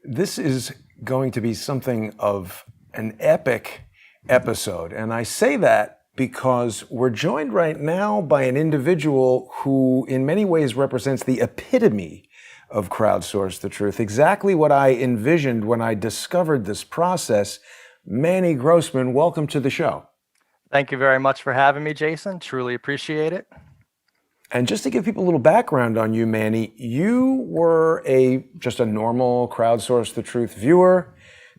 This is going to be something of an epic episode. And I say that because we're joined right now by an individual who in many ways represents the epitome of Crowdsource the Truth. Exactly what I envisioned when I discovered this process. Manny Grossman, welcome to the show. Thank you very much for having me, Jason. Truly appreciate it. And just to give people a little background on you, Manny, you were just a normal Crowdsource the Truth viewer,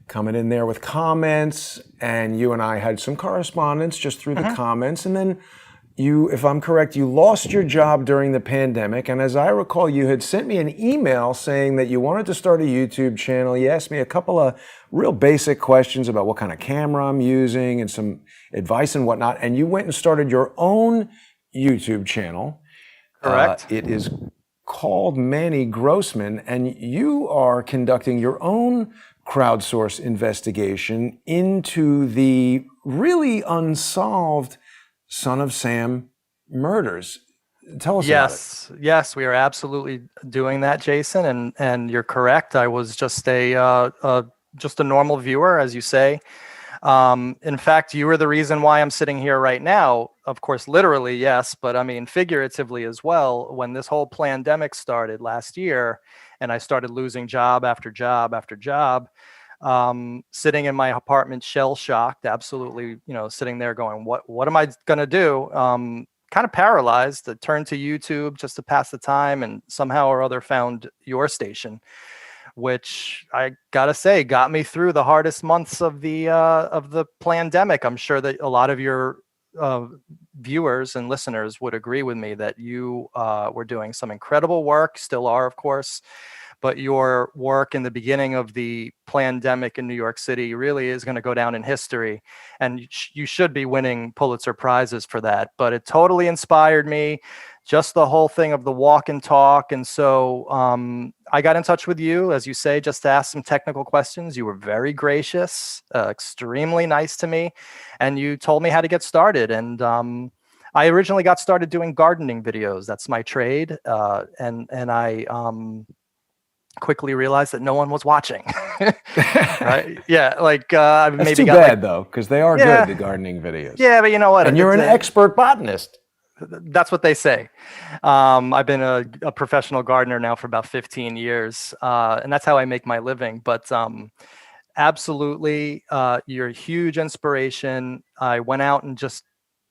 coming in there with comments, and you and I had some correspondence just through the comments. And then you, if I'm correct, you lost your job during the pandemic. And as I recall, you had sent me an email saying that you wanted to start a YouTube channel. You asked me a couple of real basic questions about what kind of camera I'm using and some advice and whatnot. And you went and started your own YouTube channel. Correct. It is called Manny Grossman, and you are conducting your own crowdsource investigation into the really unsolved Son of Sam murders. Tell us about it. Yes, we are absolutely doing that, Jason, and you're correct. I was just a normal viewer, as you say. In fact, you were the reason why I'm sitting here right now. Of course, literally, yes, but I mean figuratively as well. When this whole pandemic started last year, and I started losing job after job after job, sitting in my apartment, shell-shocked, absolutely, sitting there going, what am I going to do? Kind of paralyzed. I turned to YouTube just to pass the time, and somehow or other found your station, which I gotta say got me through the hardest months of the pandemic. I'm sure that a lot of your viewers and listeners would agree with me that you were doing some incredible work, still are, of course, but your work in the beginning of the pandemic in New York City really is going to go down in history, and you should be winning Pulitzer Prizes for that. But it totally inspired me, just the whole thing of the walk and talk. And so I got in touch with you, as you say, just to ask some technical questions. You were very gracious, extremely nice to me, and you told me how to get started. And I originally got started doing gardening videos. That's my trade. And I quickly realized that no one was watching. Right? Yeah, like That's maybe too got bad, though, because they are good, the gardening videos. Yeah, but you know what? And you're an expert botanist. That's what they say. I've been a professional gardener now for about 15 years, and that's how I make my living. But absolutely, you're a huge inspiration. I went out and just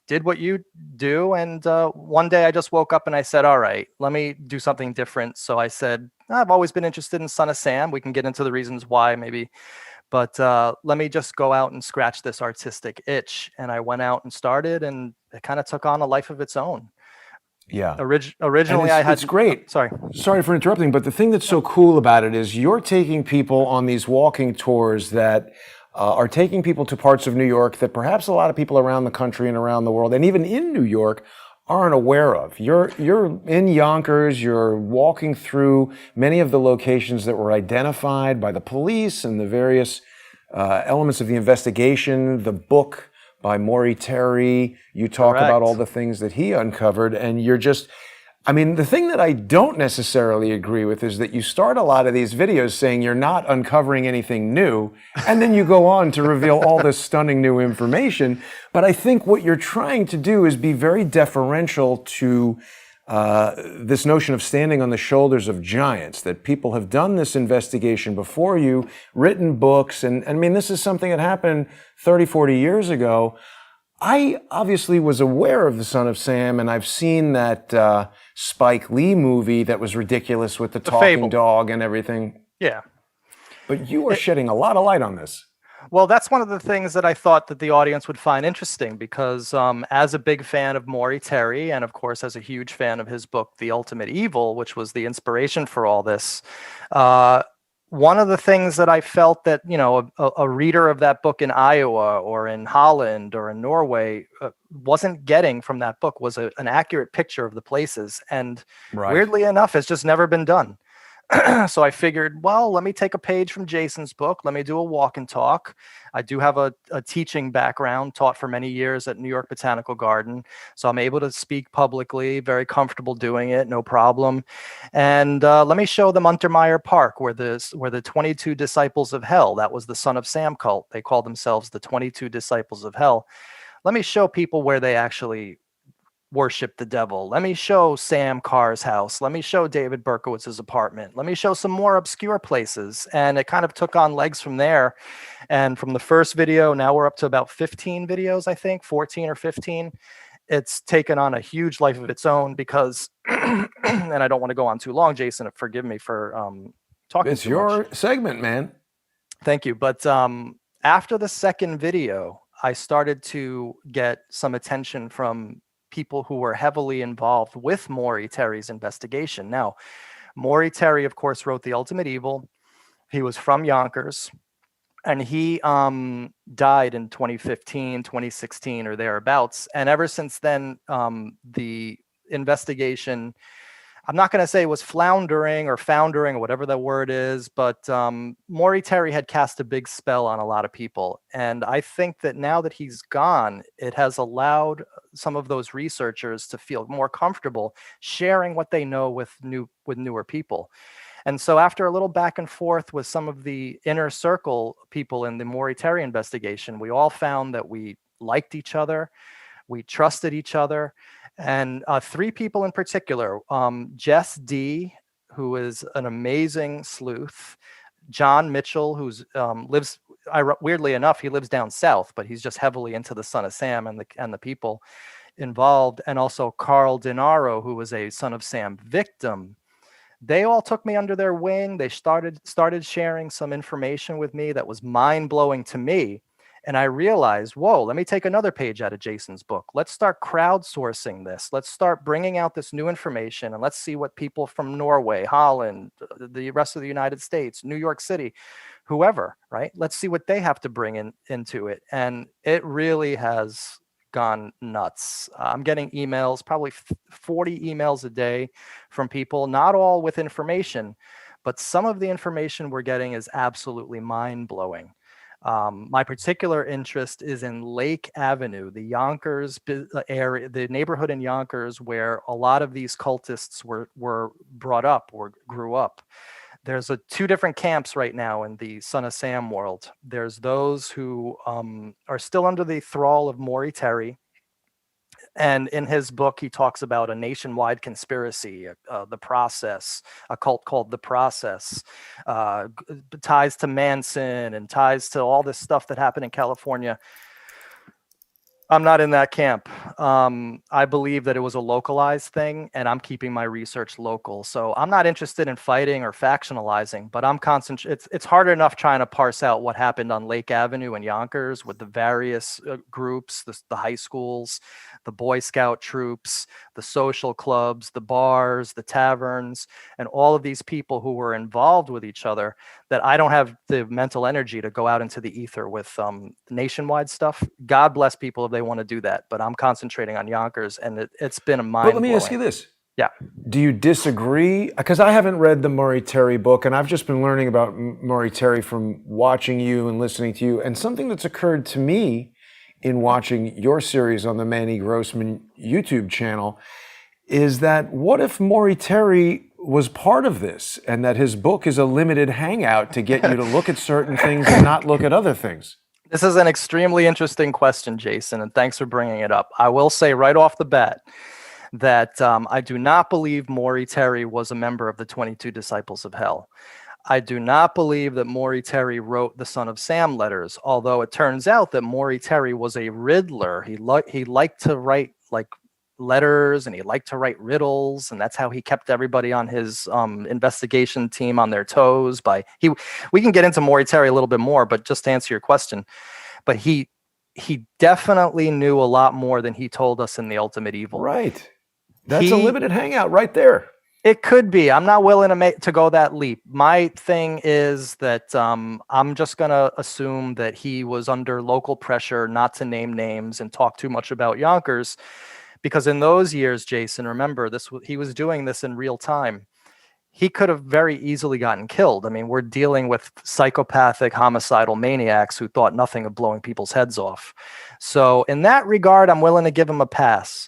did what you do. And one day I just woke up and I said, all right, let me do something different. So I said, I've always been interested in Son of Sam. We can get into the reasons why maybe. But let me just go out and scratch this artistic itch. And I went out and started, and it kind of took on a life of its own. Yeah. Originally, it's great. Sorry for interrupting, but the thing that's so cool about it is you're taking people on these walking tours that are taking people to parts of New York that perhaps a lot of people around the country and around the world, and even in New York, aren't aware of. You're in Yonkers, you're walking through many of the locations that were identified by the police and the various elements of the investigation. The book by Maury Terry, you talk about all the things that he uncovered, and you're just, I mean, the thing that I don't necessarily agree with is that you start a lot of these videos saying you're not uncovering anything new, and then you go on to reveal all this stunning new information. But I think what you're trying to do is be very deferential to this notion of standing on the shoulders of giants, that people have done this investigation before you, written books, and I mean, this is something that happened 30, 40 years ago. I obviously was aware of the Son of Sam, and I've seen that Spike Lee movie that was ridiculous with the talking dog and everything. Yeah. But you are shedding a lot of light on this. Well, that's one of the things that I thought that the audience would find interesting, because as a big fan of Maury Terry, and of course as a huge fan of his book, The Ultimate Evil, which was the inspiration for all this, one of the things that I felt that, a reader of that book in Iowa or in Holland or in Norway wasn't getting from that book was an accurate picture of the places. And weirdly enough, it's just never been done. So I figured, well, let me take a page from Jason's book. Let me do a walk and talk. I do have a teaching background, taught for many years at New York Botanical Garden. So I'm able to speak publicly, very comfortable doing it, no problem. And let me show them Untermeyer Park, where the 22 disciples of hell, that was the Son of Sam cult. They called themselves the 22 disciples of hell. Let me show people where they actually worship the devil. Let me show Sam Carr's house. Let me show David Berkowitz's apartment. Let me show some more obscure places. And it kind of took on legs from there. And from the first video, now we're up to about 15 videos, I think, 14 or 15. It's taken on a huge life of its own because, and I don't want to go on too long, Jason, forgive me for talking It's too your much. segment, man. Thank you. But after the second video, I started to get some attention from people who were heavily involved with Maury Terry's investigation. Now, Maury Terry, of course, wrote The Ultimate Evil. He was from Yonkers, and he died in 2015, 2016, or thereabouts. And ever since then, the investigation, I'm not going to say it was floundering or foundering or whatever that word is, but Maury Terry had cast a big spell on a lot of people. And I think that now that he's gone, it has allowed some of those researchers to feel more comfortable sharing what they know with newer people. And so after a little back and forth with some of the inner circle people in the Maury Terry investigation, we all found that we liked each other, we trusted each other. And three people in particular, Jess D, who is an amazing sleuth, John Mitchell, who's weirdly enough, he lives down south, but he's just heavily into the Son of Sam and the people involved, and also Carl Denaro, who was a Son of Sam victim. They all took me under their wing. They started sharing some information with me that was mind-blowing to me. And I realized, whoa, let me take another page out of Jason's book. Let's start crowdsourcing this. Let's start bringing out this new information, and let's see what people from Norway, Holland, the rest of the United States, New York City, whoever, right? Let's see what they have to bring into it. And it really has gone nuts. I'm getting emails, probably 40 emails a day from people, not all with information, but some of the information we're getting is absolutely mind-blowing. My particular interest is in Lake Avenue, the Yonkers area, the neighborhood in Yonkers where a lot of these cultists were brought up or grew up. There's two different camps right now in the Son of Sam world. There's those who are still under the thrall of Maury Terry. And in his book, he talks about a nationwide conspiracy, the process, a cult called the process, ties to Manson and ties to all this stuff that happened in California. I'm not in that camp. I believe that it was a localized thing, and I'm keeping my research local. So I'm not interested in fighting or factionalizing, but I'm concentrating. It's hard enough trying to parse out what happened on Lake Avenue in Yonkers with the various groups, the high schools, the Boy Scout troops, the social clubs, the bars, the taverns, and all of these people who were involved with each other, that I don't have the mental energy to go out into the ether with nationwide stuff. God bless people if they want to do that, but I'm concentrating on Yonkers, and it's been a mind-blowing. But let me ask you this. Yeah. Do you disagree? Because I haven't read the Maury Terry book, and I've just been learning about Maury Terry from watching you and listening to you. And something that's occurred to me in watching your series on the Manny Grossman YouTube channel is that what if Maury Terry was part of this, and that his book is a limited hangout to get you to look at certain things and not look at other things? This is an extremely interesting question, Jason, and thanks for bringing it up. I will say right off the bat that I do not believe Maury Terry was a member of the 22 Disciples of Hell. I do not believe that Maury Terry wrote the Son of Sam letters, although it turns out that Maury Terry was a riddler. He liked to write like letters, and he liked to write riddles, and that's how he kept everybody on his investigation team on their toes. We can get into Maury Terry a little bit more, but just to answer your question, but he definitely knew a lot more than he told us in The Ultimate Evil. Right. That's a limited hangout right there. It could be. I'm not willing to go that leap. My thing is that I'm just going to assume that he was under local pressure not to name names and talk too much about Yonkers, because in those years, Jason, remember, he was doing this in real time. he could have very easily gotten killed. I mean, we're dealing with psychopathic homicidal maniacs who thought nothing of blowing people's heads off. So in that regard, I'm willing to give him a pass.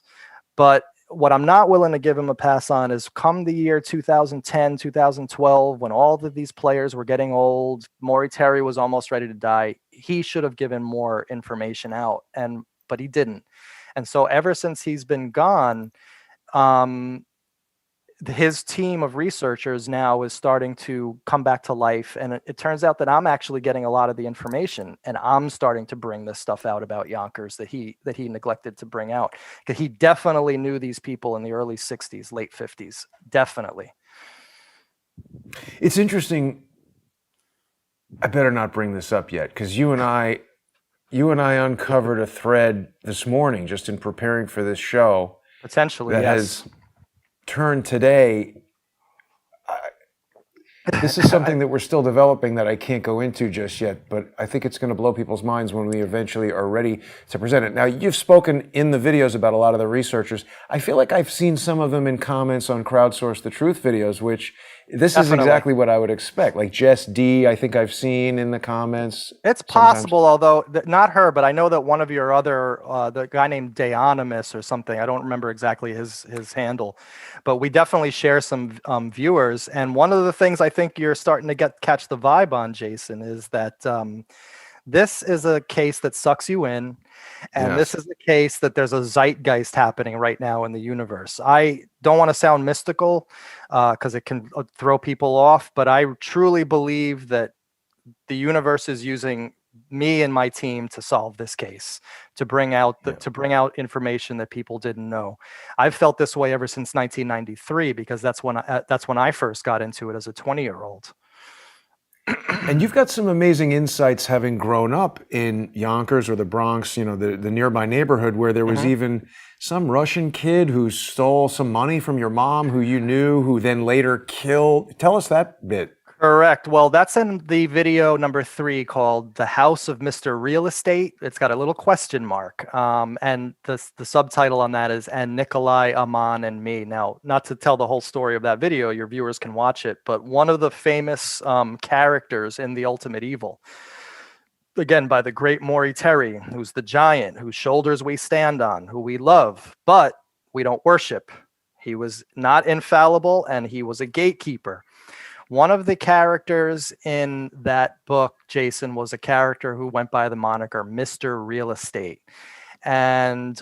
But what I'm not willing to give him a pass on is come the year 2010, 2012, when all of these players were getting old, Maury Terry was almost ready to die. He should have given more information out, but he didn't. And so ever since he's been gone, his team of researchers now is starting to come back to life. And it turns out that I'm actually getting a lot of the information, and I'm starting to bring this stuff out about Yonkers that he neglected to bring out. Because he definitely knew these people in the early 60s, late 50s. Definitely. It's interesting. I better not bring this up yet, because you and I uncovered a thread this morning just in preparing for this show. Potentially, that yes. has turned today. This is something that we're still developing that I can't go into just yet, but I think it's going to blow people's minds when we eventually are ready to present it. Now, you've spoken in the videos about a lot of the researchers. I feel like I've seen some of them in comments on Crowdsource the Truth videos, which this Definitely. is exactly what I would expect. Like Jess D, I think I've seen in the comments. It's possible, although not her, but I know that one of your other, the guy named Deonimus or something, I don't remember exactly his handle, but we definitely share some viewers. And one of the things I think you're starting to catch the vibe on, Jason, is that this is a case that sucks you in. And This is a case that there's a zeitgeist happening right now in the universe. I don't want to sound mystical because it can throw people off, but I truly believe that the universe is using me and my team to solve this case, to bring out information that people didn't know. I've felt this way ever since 1993 because that's when I first got into it as a 20-year-old. And you've got some amazing insights having grown up in Yonkers or the Bronx, the nearby neighborhood where there was even some Russian kid who stole some money from your mom who you knew, who then later killed. Tell us that bit. Correct. Well, that's in the video number 3 called The House of Mr. Real Estate. It's got a little question mark. And the subtitle on that is "And Nikolai, Aman, and Me." Now, not to tell the whole story of that video, your viewers can watch it, but one of the famous characters in The Ultimate Evil, again, by the great Maury Terry, who's the giant, whose shoulders we stand on, who we love, but we don't worship. He was not infallible, and he was a gatekeeper. One of the characters in that book, Jason, was a character who went by the moniker Mr. Real Estate. And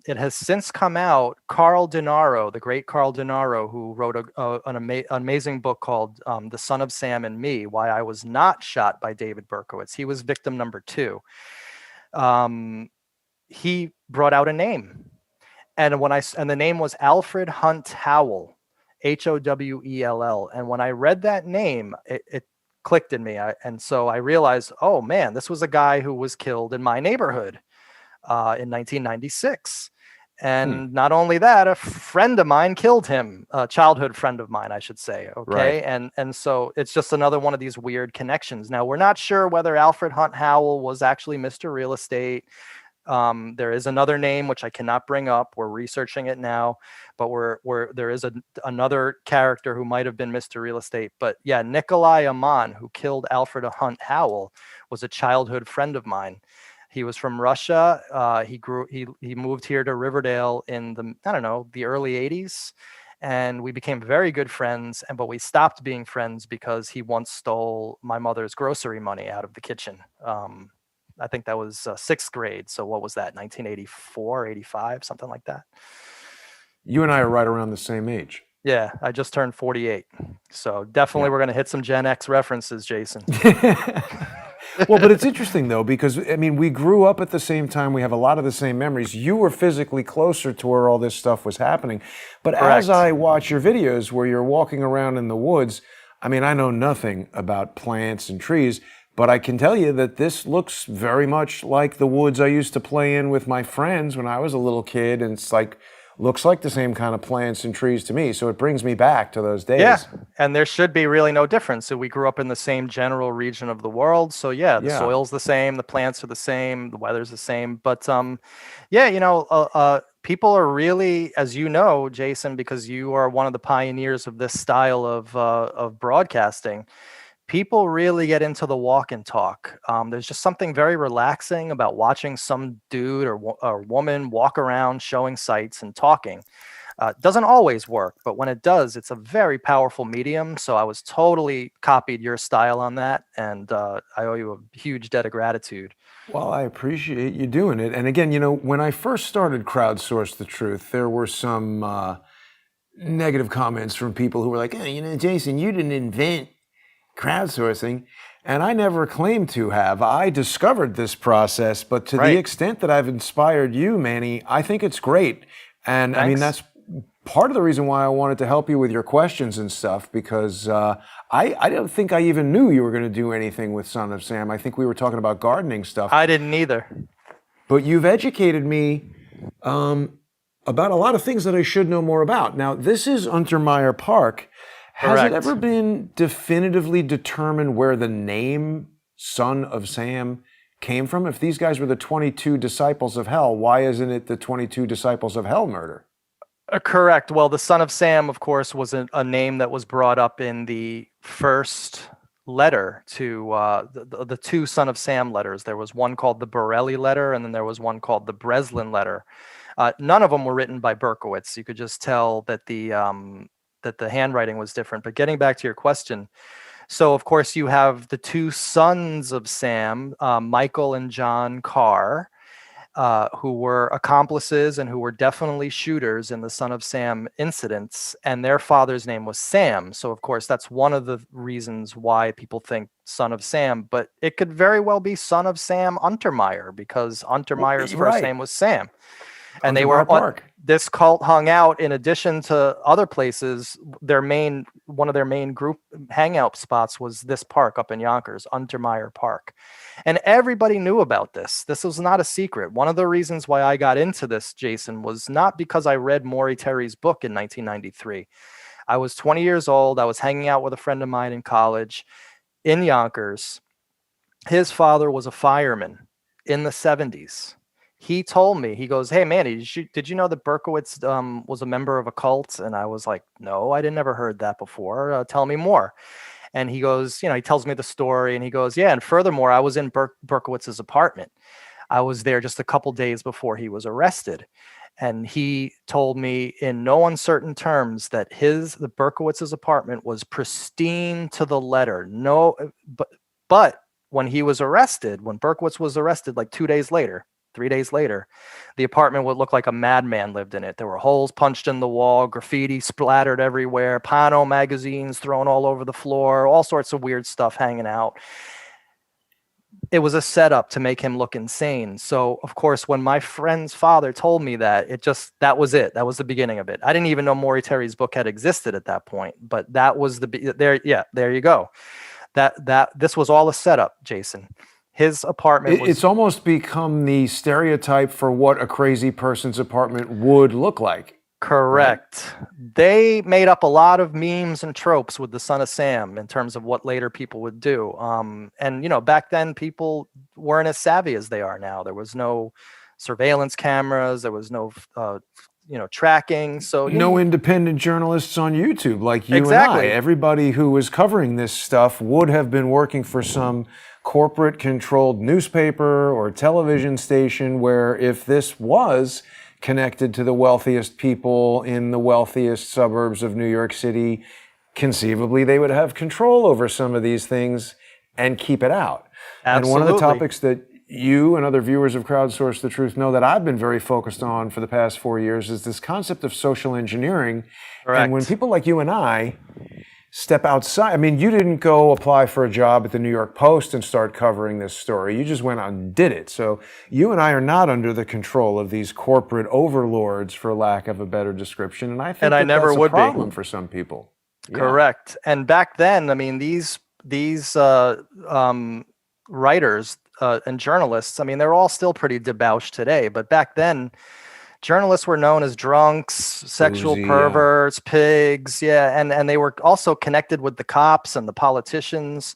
it has since come out. Carl Denaro, the great Carl Denaro, who wrote an amazing book called The Son of Sam and Me, Why I Was Not Shot by David Berkowitz. He was victim number 2. He brought out a name. And the name was Alfred Hunt Howell. Howell. And when I read that name, it clicked in me. And so I realized, oh man, this was a guy who was killed in my neighborhood in 1996. And not only that, a friend of mine killed him, a childhood friend of mine, I should say. Okay. Right. And so it's just another one of these weird connections. Now, we're not sure whether Alfred Hunt Howell was actually Mr. Real Estate. There is another name which I cannot bring up. We're researching it now, but there is another character who might have been Mr. Real Estate. But yeah, Nikolai Aman, who killed Alfred Hunt Howell, was a childhood friend of mine. He was from Russia. He moved here to Riverdale in the early 80s, and we became very good friends. But we stopped being friends because he once stole my mother's grocery money out of the kitchen. I think that was 6th grade. So what was that? 1984, 85, something like that. You and I are right around the same age. Yeah, I just turned 48. So definitely we're going to hit some Gen X references, Jason. Well, but it's interesting, though, because, I mean, we grew up at the same time. We have a lot of the same memories. You were physically closer to where all this stuff was happening. But Correct. As I watch your videos where you're walking around in the woods, I mean, I know nothing about plants and trees, but I can tell you that this looks very much like the woods I used to play in with my friends when I was a little kid. And it's looks like the same kind of plants and trees to me. So it brings me back to those days. Yeah, and there should be really no difference. So we grew up in the same general region of the world. So the soil's the same, the plants are the same, the weather's the same. But people are really, as you know, Jason, because you are one of the pioneers of this style of broadcasting. People really get into the walk and talk. There's just something very relaxing about watching some dude or woman walk around showing sights and talking. Doesn't always work, but when it does, it's a very powerful medium. So I was totally copied your style on that, and I owe you a huge debt of gratitude. Well, I appreciate you doing it. And again, when I first started Crowdsource the Truth, there were some negative comments from people who were like, hey, Jason, you didn't invent crowdsourcing. And I never claimed to have. I discovered this process, but to the extent that I've inspired you, Manny, I think it's great. And I mean, that's part of the reason why I wanted to help you with your questions and stuff, because I don't think I even knew you were going to do anything with Son of Sam. I think we were talking about gardening stuff. I didn't either. But you've educated me about a lot of things that I should know more about. Now, this is Untermeyer Park. Has it ever been definitively determined where the name Son of Sam came from? If these guys were the 22 disciples of hell, why isn't it the 22 disciples of hell murder? Correct. Well, the Son of Sam, of course, was a name that was brought up in the first letter to the two Son of Sam letters. There was one called the Borelli letter, and then there was one called the Breslin letter. None of them were written by Berkowitz. You could just tell that the handwriting was different. But getting back to your question, so of course you have the two sons of Sam, Michael and John Carr, who were accomplices and who were definitely shooters in the Son of Sam incidents, and their father's name was Sam. So of course that's one of the reasons why people think Son of Sam, but it could very well be Son of Sam Untermeyer, because Untermeyer's first name was Sam. And they were this cult hung out, in addition to other places. One of their main group hangout spots was this park up in Yonkers, Untermeyer Park. And everybody knew about this. This was not a secret. One of the reasons why I got into this, Jason, was not because I read Maury Terry's book in 1993. I was 20 years old. I was hanging out with a friend of mine in college in Yonkers. His father was a fireman in the 70s. He told me, he goes, hey, Manny, did you know that Berkowitz was a member of a cult? And I was like, no, I never heard that before. Tell me more. And he goes, he tells me the story, and he goes, yeah. And furthermore, I was in Berkowitz's apartment. I was there just a couple days before he was arrested. And he told me in no uncertain terms that the Berkowitz's apartment was pristine to the letter. But when he was arrested, when Berkowitz was arrested, like 3 days later, the apartment would look like a madman lived in it. There were holes punched in the wall, graffiti splattered everywhere, Pano magazines thrown all over the floor, all sorts of weird stuff hanging out. It was a setup to make him look insane. So, of course, when my friend's father told me that, that was it. That was the beginning of it. I didn't even know Maury Terry's book had existed at that point, but that was there you go. This was all a setup, Jason. His apartment it's almost become the stereotype for what a crazy person's apartment would look like. Correct. Right? They made up a lot of memes and tropes with the Son of Sam in terms of what later people would do. And back then people weren't as savvy as they are now. There was no surveillance cameras. There was no tracking. So no independent journalists on YouTube like you and I. Everybody who was covering this stuff would have been working for some corporate controlled newspaper or television station, where if this was connected to the wealthiest people in the wealthiest suburbs of New York City, conceivably they would have control over some of these things and keep it out. Absolutely. And one of the topics that you and other viewers of Crowdsource the Truth know that I've been very focused on for the past 4 years is this concept of social engineering. Correct. And when people like you and I step outside, I mean, you didn't go apply for a job at the New York Post and start covering this story. You just went out and did it. So you and I are not under the control of these corporate overlords, for lack of a better description. And I think that's a problem for some people. Yeah. Correct. And back then, I mean, these writers and journalists, I mean, they're all still pretty debauched today, but back then, journalists were known as drunks, sexual perverts, pigs, and they were also connected with the cops and the politicians.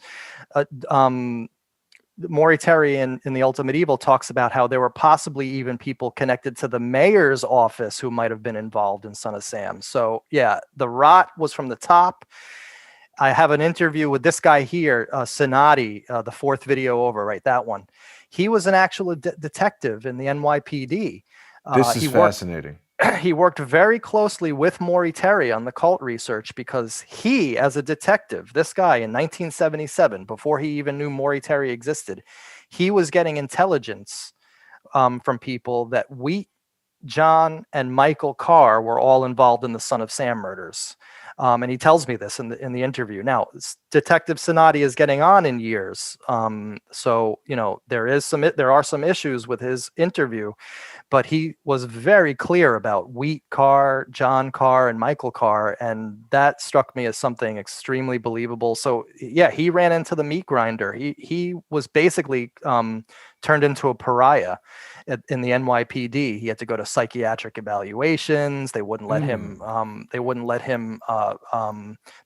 Maury Terry in The Ultimate Evil talks about how there were possibly even people connected to the mayor's office who might have been involved in Son of Sam. So yeah, the rot was from the top. I have an interview with this guy here, Sinati, the fourth video over, right? That one. He was an actual detective in the NYPD. This is fascinating. He worked very closely with Maury Terry on the cult research because he, as a detective, this guy in 1977, before he even knew Maury Terry existed, he was getting intelligence from people that Wheat, John, and Michael Carr were all involved in the Son of Sam murders. And he tells me this in the interview. Now, Detective Sinati is getting on in years. So, there are some issues with his interview, but he was very clear about Wheat Carr, John Carr, and Michael Carr. And that struck me as something extremely believable. So yeah, he ran into the meat grinder. He was basically turned into a pariah in the NYPD. He had to go to psychiatric evaluations. They wouldn't let him.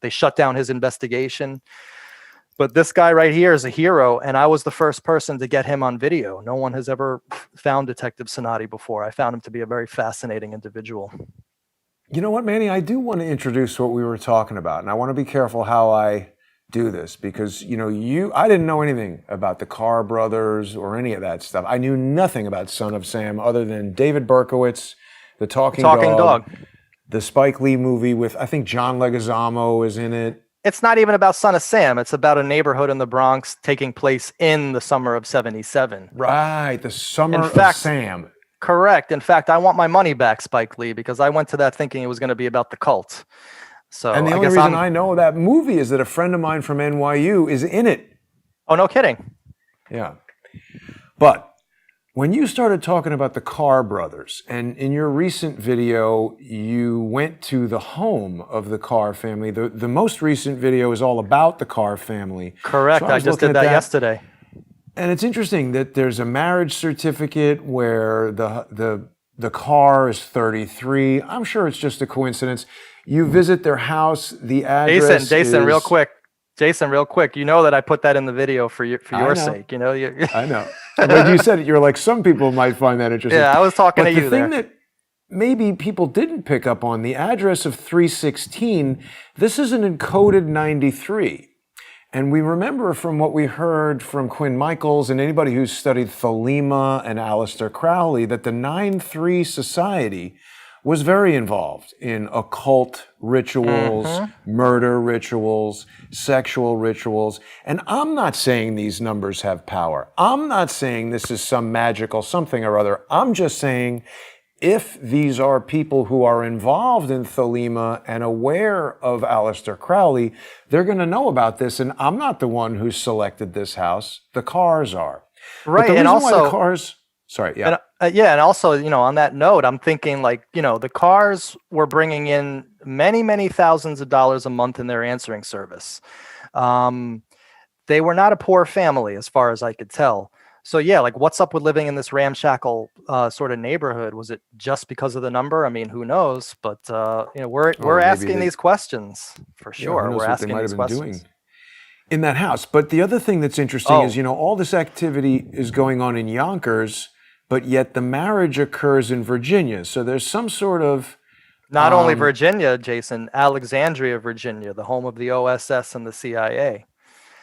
They shut down his investigation. But this guy right here is a hero, and I was the first person to get him on video. No one has ever found Detective Sinati before. I found him to be a very fascinating individual. You know what, Manny? I do want to introduce what we were talking about, and I want to be careful how I do this because, I didn't know anything about the Carr brothers or any of that stuff. I knew nothing about Son of Sam other than David Berkowitz, the Talking Dog, the Spike Lee movie with, I think, John Leguizamo is in it. It's not even about Son of Sam. It's about a neighborhood in the Bronx taking place in the summer of '77. Right, the summer of Sam. Correct. In fact, I want my money back, Spike Lee, because I went to that thinking it was going to be about the cult. So, and the only reason I know that movie is that a friend of mine from NYU is in it. Oh, no kidding. Yeah. But when you started talking about the Carr brothers, and in your recent video, you went to the home of the Carr family. The most recent video is all about the Carr family. Correct. So I just did that yesterday. And it's interesting that there's a marriage certificate where the Carr is 33. I'm sure it's just a coincidence. You visit their house. The address Jason, real quick. You know that I put that in the video for your sake. I know. But you said it. You're like, some people might find that interesting. Yeah, I was talking to you there. The thing that maybe people didn't pick up on, the address of 316, this is an encoded 93. And we remember from what we heard from Quinn Michaels and anybody who's studied Thelema and Aleister Crowley that the 9-3 Society was very involved in occult rituals, murder rituals, sexual rituals. And I'm not saying these numbers have power. I'm not saying this is some magical something or other. I'm just saying if these are people who are involved in Thelema and aware of Aleister Crowley, they're going to know about this. And I'm not the one who selected this house. The Carrs are. Right. But the and reason also, why the Carrs... Sorry, yeah. And also, on that note, I'm thinking the Carrs were bringing in many, many thousands of dollars a month in their answering service. They were not a poor family as far as I could tell. So yeah, what's up with living in this ramshackle sort of neighborhood? Was it just because of the number? I mean, who knows? But we're asking these questions for sure. We're asking these questions in that house. But the other thing that's interesting is, all this activity is going on in Yonkers, but yet the marriage occurs in Virginia. So there's some sort of... Not only Virginia, Jason, Alexandria, Virginia, the home of the OSS and the CIA.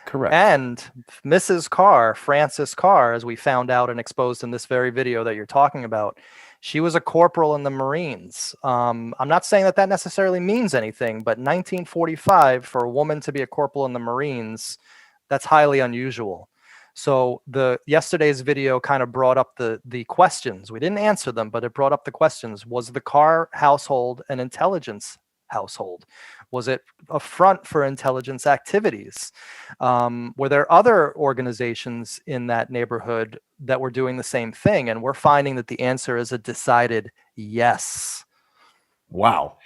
Correct. And Mrs. Carr, Frances Carr, as we found out and exposed in this very video that you're talking about, she was a corporal in the Marines. I'm not saying that necessarily means anything, but 1945, for a woman to be a corporal in the Marines, that's highly unusual. So yesterday's video kind of brought up the questions. We didn't answer them, but it brought up the questions. Was the Carr household an intelligence household? Was it a front for intelligence activities? Were there other organizations in that neighborhood that were doing the same thing? And we're finding that the answer is a decided yes. Wow.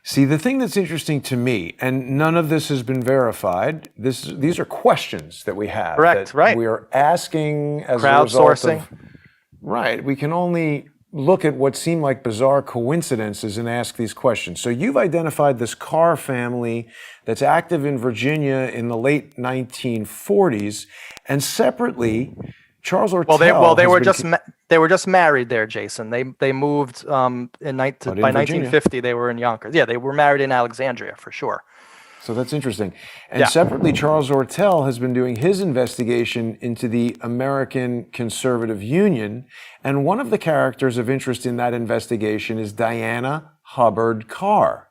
See, the thing that's interesting to me, and none of this has been verified, these are questions that we have. Correct, right. We are asking as a result of... Right. We can only look at what seem like bizarre coincidences and ask these questions. So you've identified this Carr family that's active in Virginia in the late 1940s, and separately, Charles Ortel. They were just married there, Jason. They moved by Virginia. 1950. They were in Yonkers. Yeah, they were married in Alexandria for sure. So that's interesting. And separately, Charles Ortel has been doing his investigation into the American Conservative Union. And one of the characters of interest in that investigation is Diana Hubbard Carr,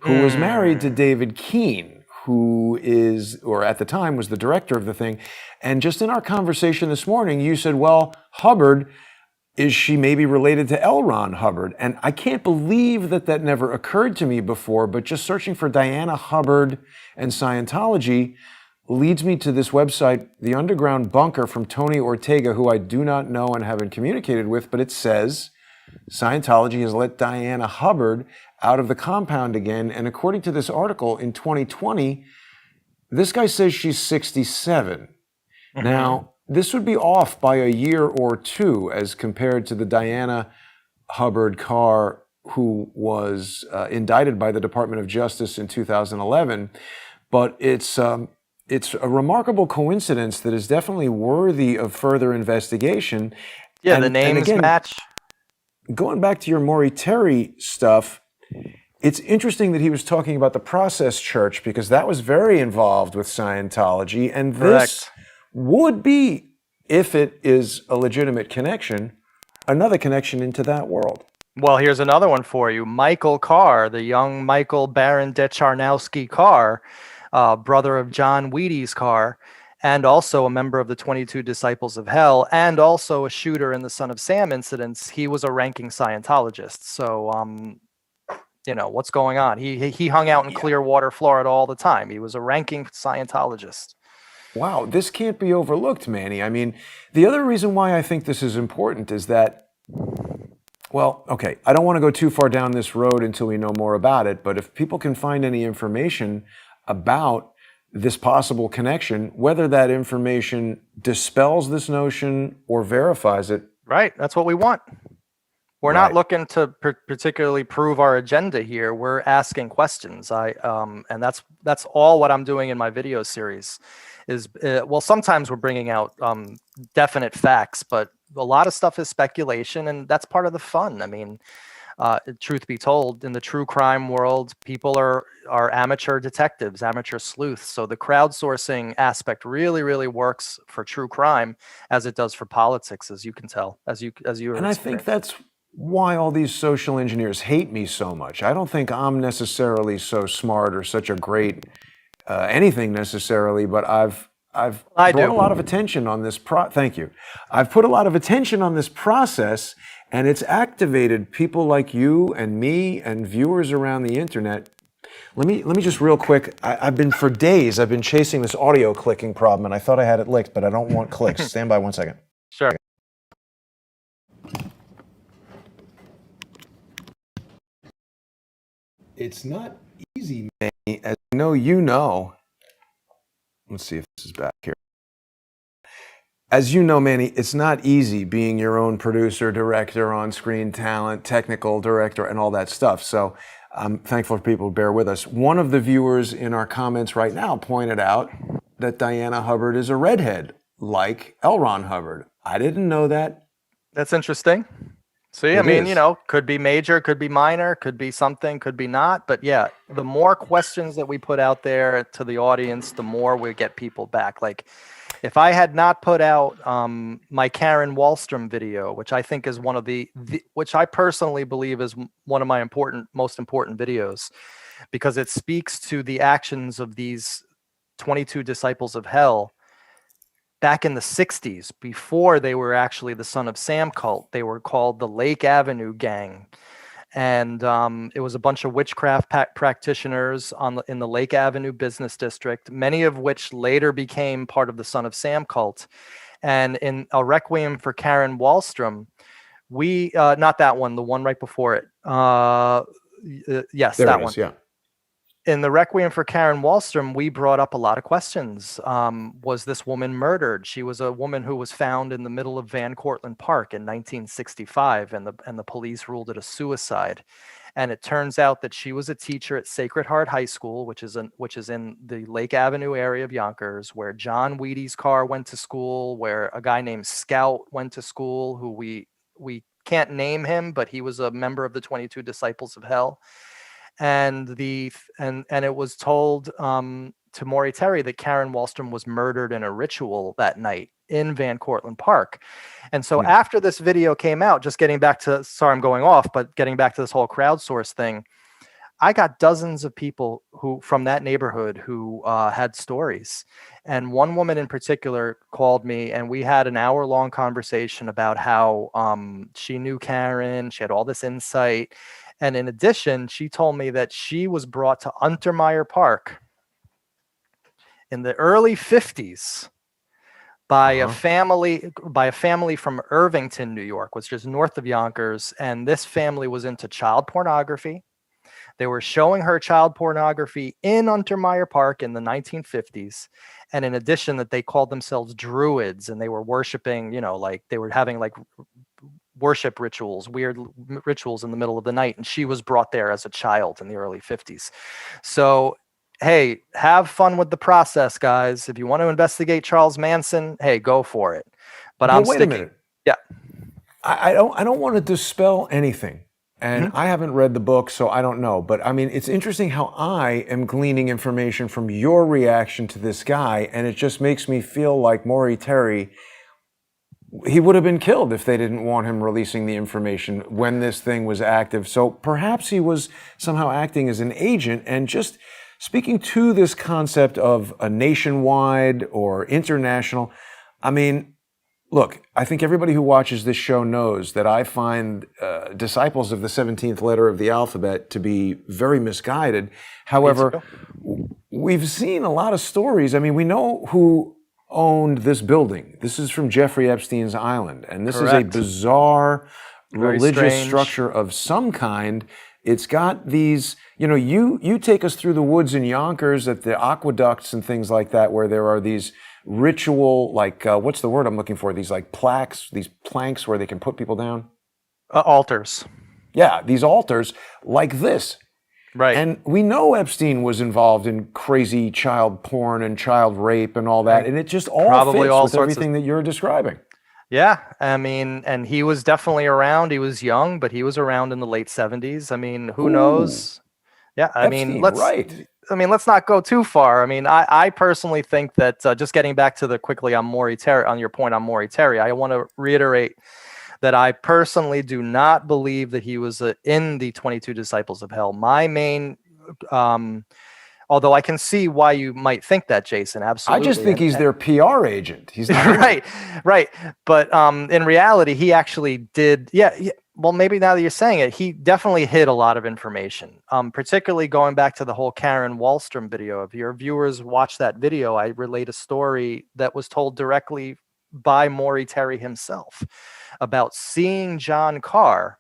who was married to David Keene, who is, or at the time was the director of the thing. And just in our conversation this morning, you said, well, Hubbard, is she maybe related to L. Ron Hubbard? And I can't believe that never occurred to me before, but just searching for Diana Hubbard and Scientology leads me to this website, The Underground Bunker, from Tony Ortega, who I do not know and haven't communicated with, but it says Scientology has let Diana Hubbard out of the compound again. And according to this article, in 2020, this guy says she's 67. Mm-hmm. Now, this would be off by a year or two as compared to the Diana Hubbard Carr who was indicted by the Department of Justice in 2011. But it's a remarkable coincidence that is definitely worthy of further investigation. Yeah, the names match. Going back to your Maury Terry stuff, it's interesting that he was talking about the Process Church because that was very involved with Scientology. And this would be, if it is a legitimate connection, another connection into that world. Well, here's another one for you. Michael Carr, the young Michael Baron de Charnowski Carr, brother of John Wheaties Carr, and also a member of the 22 Disciples of Hell, and also a shooter in the Son of Sam incidents. He was a ranking Scientologist. So, what's going on? He hung out in Clearwater, Florida all the time. He was a ranking Scientologist. Wow, this can't be overlooked, Manny. I mean, the other reason why I think this is important is that, well, okay, I don't want to go too far down this road until we know more about it, but if people can find any information about this possible connection, whether that information dispels this notion or verifies it. Right, that's what we want. We're not looking to particularly prove our agenda here. We're asking questions. And that's all what I'm doing in my video series. Is sometimes we're bringing out definite facts, but a lot of stuff is speculation, and that's part of the fun. I mean, truth be told, in the true crime world, people are amateur detectives, amateur sleuths. So the crowdsourcing aspect really, really works for true crime as it does for politics, as you can tell, as you. And I think that's why all these social engineers hate me so much. I don't think I'm necessarily so smart or such a great anything necessarily, but I've brought a lot of attention on this. Thank you. I've put a lot of attention on this process, and it's activated people like you and me and viewers around the internet. Let me just real quick. I've been for days. I've been chasing this audio clicking problem, and I thought I had it licked, but I don't want clicks. Stand by 1 second. Sure. It's not easy, Manny, as I know you know. Let's see if this is back here. As you know, Manny, it's not easy being your own producer, director, on-screen talent, technical director, and all that stuff. So I'm thankful for people who bear with us. One of the viewers in our comments right now pointed out that Diana Hubbard is a redhead, like L. Ron Hubbard. I didn't know that. That's interesting. See, I mean, could be major, could be minor, could be something, could be not. But yeah, the more questions that we put out there to the audience, the more we get people back. Like, if I had not put out my Karen Wahlstrom video, which I think is one of which I personally believe is one of my most important videos, because it speaks to the actions of these 22 Disciples of Hell back in the 60s, before they were actually the Son of Sam cult. They were called the Lake Avenue Gang. And it was a bunch of witchcraft practitioners in the Lake Avenue business district, many of which later became part of the Son of Sam cult. And in A Requiem for Karen Wahlstrom, not that one, the one right before it. Yes, there that it is, one. yeah. in the Requiem for Karen Wahlstrom, we brought up a lot of questions. Was this woman murdered? She was a woman who was found in the middle of Van Cortlandt Park in 1965, and the police ruled it a suicide. And it turns out that she was a teacher at Sacred Heart High School, which is in the Lake Avenue area of Yonkers, where John Wheaty's car went to school, where a guy named Scout went to school, who we can't name him, but he was a member of the 22 Disciples of Hell. And it was told to Maury Terry that Karen Wahlstrom was murdered in a ritual that night in Van Cortlandt Park. And so after this video came out, just getting back to, sorry, I'm going off, but getting back to this whole crowdsource thing, I got dozens of people who from that neighborhood who had stories. And one woman in particular called me, and we had an hour-long conversation about how she knew Karen, she had all this insight. And in addition, she told me that she was brought to Untermeyer Park in the early 50s by a family from Irvington, New York, which is north of Yonkers. And this family was into child pornography. They were showing her child pornography in Untermeyer Park in the 1950s. And in addition, that they called themselves druids, and they were worshiping, like they were having like worship rituals, weird rituals in the middle of the night. And she was brought there as a child in the early 50s. So, hey, have fun with the process, guys. If you want to investigate Charles Manson, hey, go for it. But I'm wait a minute. Yeah. I don't want to dispel anything. And I haven't read the book, so I don't know. But I mean, it's interesting how I am gleaning information from your reaction to this guy. And it just makes me feel like Maury Terry, he would have been killed if they didn't want him releasing the information when this thing was active. So perhaps he was somehow acting as an agent. And just speaking to this concept of a nationwide or international, I mean, look, I think everybody who watches this show knows that I find disciples of the 17th letter of the alphabet to be very misguided. However, we've seen a lot of stories. I mean, we know who owned this building. This is from Jeffrey Epstein's island. And this is a bizarre religious structure of some kind. It's got these, you take us through the woods in Yonkers at the aqueducts and things like that, where there are these ritual, like, what's the word I'm looking for? These like plaques, these planks where they can put people down. Altars. Yeah, these altars like this. Right. And we know Epstein was involved in crazy child porn and child rape and all that. And it just all fits with everything that you're describing. Yeah. I mean, and he was definitely around. He was young, but he was around in the late 70s. I mean, who knows? Yeah. I Epstein, mean, let's not go too far. I mean, I personally think that just getting back to quickly on Maury Terry, on your point on Maury Terry, I want to reiterate that I personally do not believe that he was in the 22 Disciples of Hell. My main, although I can see why you might think that, Jason, absolutely. I just think he's their PR agent. He's not right. But in reality, he actually did. Yeah. Well, maybe now that you're saying it, he definitely hid a lot of information, particularly going back to the whole Karen Wahlstrom video. If your viewers watch that video, I relate a story that was told directly by Maury Terry himself about seeing John Carr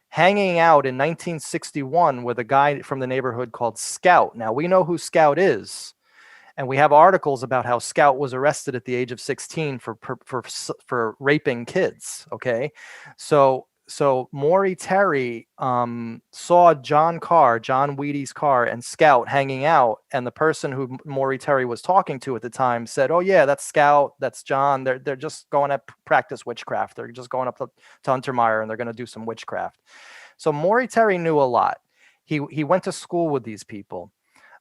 hanging out in 1961 with a guy from the neighborhood called Scout. Now, we know who Scout is, and we have articles about how Scout was arrested at the age of 16 for raping kids, okay? So Maury Terry saw John Wheaty's car, and Scout hanging out, and the person who Maury Terry was talking to at the time said, "Oh yeah, that's Scout, that's John. They're just going to practice witchcraft. They're just going up to Untermeyer, and they're going to do some witchcraft." So Maury Terry knew a lot. He went to school with these people.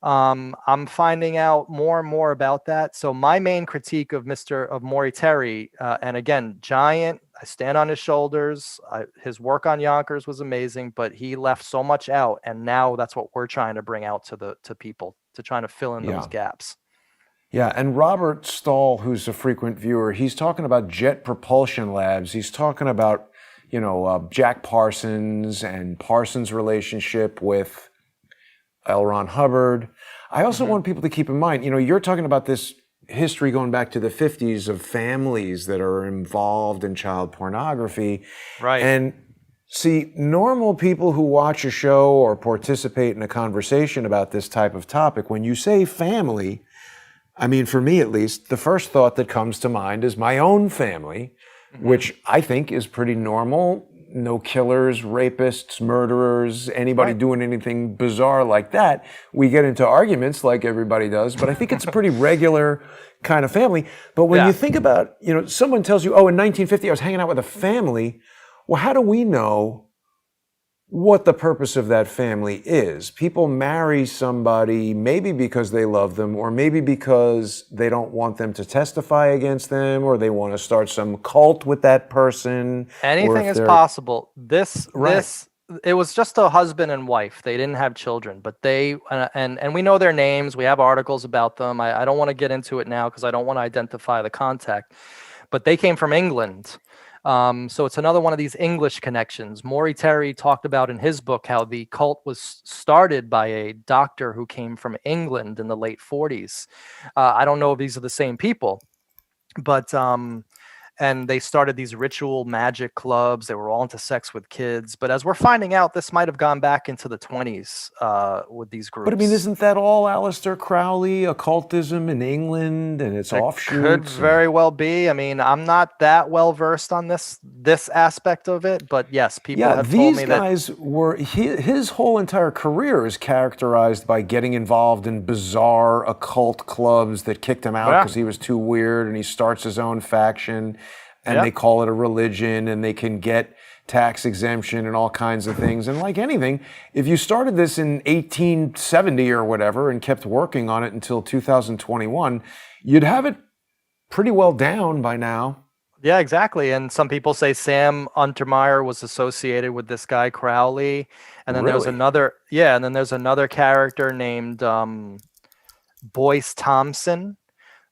I'm finding out more and more about that. So my main critique of Maury Terry, and again, giant, I stand on his shoulders. His work on Yonkers was amazing, but he left so much out. And now that's what we're trying to bring out to people, to trying to fill in those gaps. Yeah. And Robert Stahl, who's a frequent viewer, he's talking about Jet Propulsion Labs. He's talking about, Jack Parsons and Parsons' relationship with L. Ron Hubbard. I also want people to keep in mind, you're talking about this history going back to the 50s of families that are involved in child pornography. Right. And See, normal people who watch a show or participate in a conversation about this type of topic, when you say family, I mean, for me at least, the first thought that comes to mind is my own family, which I think is pretty normal. No killers, rapists, murderers, anybody doing anything bizarre like that. We get into arguments like everybody does, but I think it's a pretty regular kind of family. But when you think about, someone tells you, oh, in 1950 I was hanging out with a family. Well, how do we know what the purpose of that family is? People marry somebody maybe because they love them, or maybe because they don't want them to testify against them, or they want to start some cult with that person. Anything is possible. It was just a husband and wife. They didn't have children, but they, and we know their names. We have articles about them. I don't want to get into it now because I don't want to identify the contact, but they came from England. So it's another one of these English connections. Maury Terry talked about in his book how the cult was started by a doctor who came from England in the late 40s. I don't know if these are the same people, but and they started these ritual magic clubs. They were all into sex with kids. But as we're finding out, this might have gone back into the 20s with these groups. But I mean, isn't that all Aleister Crowley, occultism in England and its offshoots? Could very well be. I mean, I'm not that well versed on this aspect of it, but yes, people have told me that. Yeah, these guys were, his whole entire career is characterized by getting involved in bizarre occult clubs that kicked him out because he was too weird, and he starts his own faction. And they call it a religion, and they can get tax exemption and all kinds of things. And like anything, if you started this in 1870 or whatever and kept working on it until 2021, you'd have it pretty well down by now. Yeah, exactly. And some people say Sam Untermeyer was associated with this guy Crowley. And then there's another character named Boyce Thompson,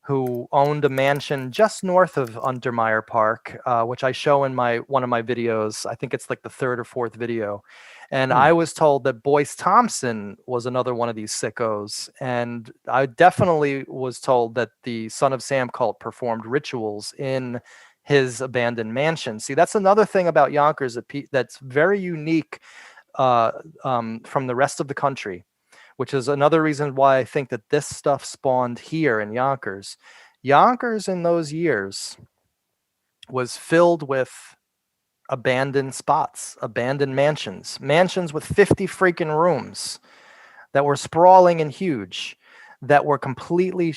who owned a mansion just north of Untermeyer Park, which I show in one of my videos. I think it's like the third or fourth video. And I was told that Boyce Thompson was another one of these sickos. And I definitely was told that the Son of Sam cult performed rituals in his abandoned mansion. See, that's another thing about Yonkers that's very unique from the rest of the country, which is another reason why I think that this stuff spawned here in Yonkers. Yonkers in those years was filled with abandoned spots, abandoned mansions with 50 freaking rooms that were sprawling and huge, that were completely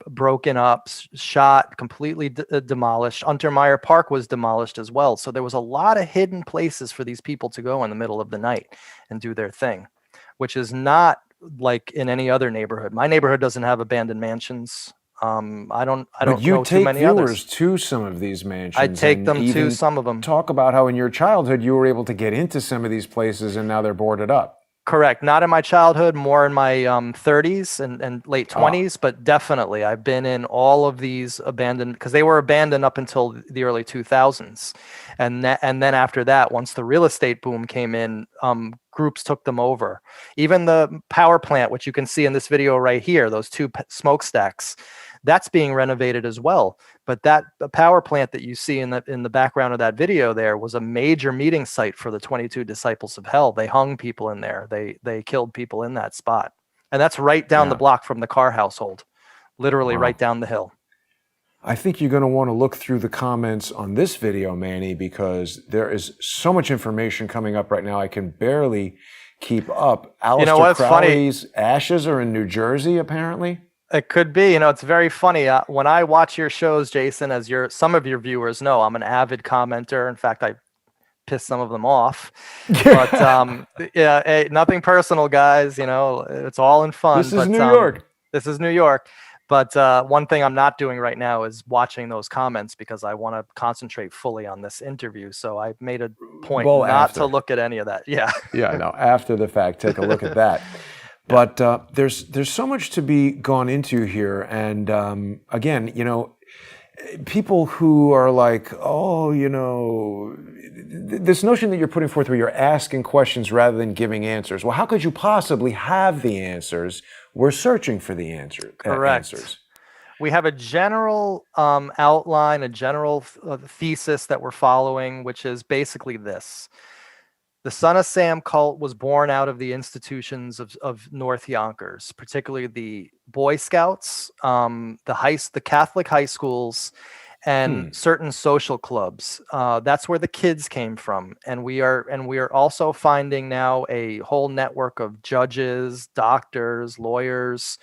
broken up, shot, completely demolished. Untermeyer Park was demolished as well. So there was a lot of hidden places for these people to go in the middle of the night and do their thing, which is not like in any other neighborhood. My neighborhood doesn't have abandoned mansions. I don't know too many others. You take viewers to some of these mansions. I take them to some of them. Talk about how in your childhood you were able to get into some of these places and now they're boarded up. Correct. Not in my childhood, more in my 30s and late 20s, but definitely I've been in all of these abandoned, because they were abandoned up until the early 2000s. And then after that, once the real estate boom came in, groups took them over. Even the power plant, which you can see in this video right here, those two smokestacks, that's being renovated as well. But the power plant that you see in the background of that video there was a major meeting site for the 22 Disciples of Hell. They hung people in there. They killed people in that spot. And that's right down the block from the Carr household, literally right down the hill. I think you're going to want to look through the comments on this video, Manny, because there is so much information coming up right now. I can barely keep up. Aleister Crowley's ashes are in New Jersey, apparently. It could be. It's very funny. When I watch your shows, Jason, as some of your viewers know, I'm an avid commenter. In fact, I piss some of them off. But hey, nothing personal, guys. It's all in fun. This is New York. This is New York. But one thing I'm not doing right now is watching those comments because I want to concentrate fully on this interview. So I made a point not to look at any of that. Yeah. Yeah, no, after the fact, take a look at that. But there's so much to be gone into here. And again, people who are like, this notion that you're putting forth where you're asking questions rather than giving answers. Well, how could you possibly have the answers? We're searching for the answers. We have a general outline, a general thesis that we're following, which is basically this. The Son of Sam cult was born out of the institutions of North Yonkers, particularly the Boy Scouts, the Catholic high schools, and certain social clubs. That's where the kids came from, and we are also finding now a whole network of judges, doctors, lawyers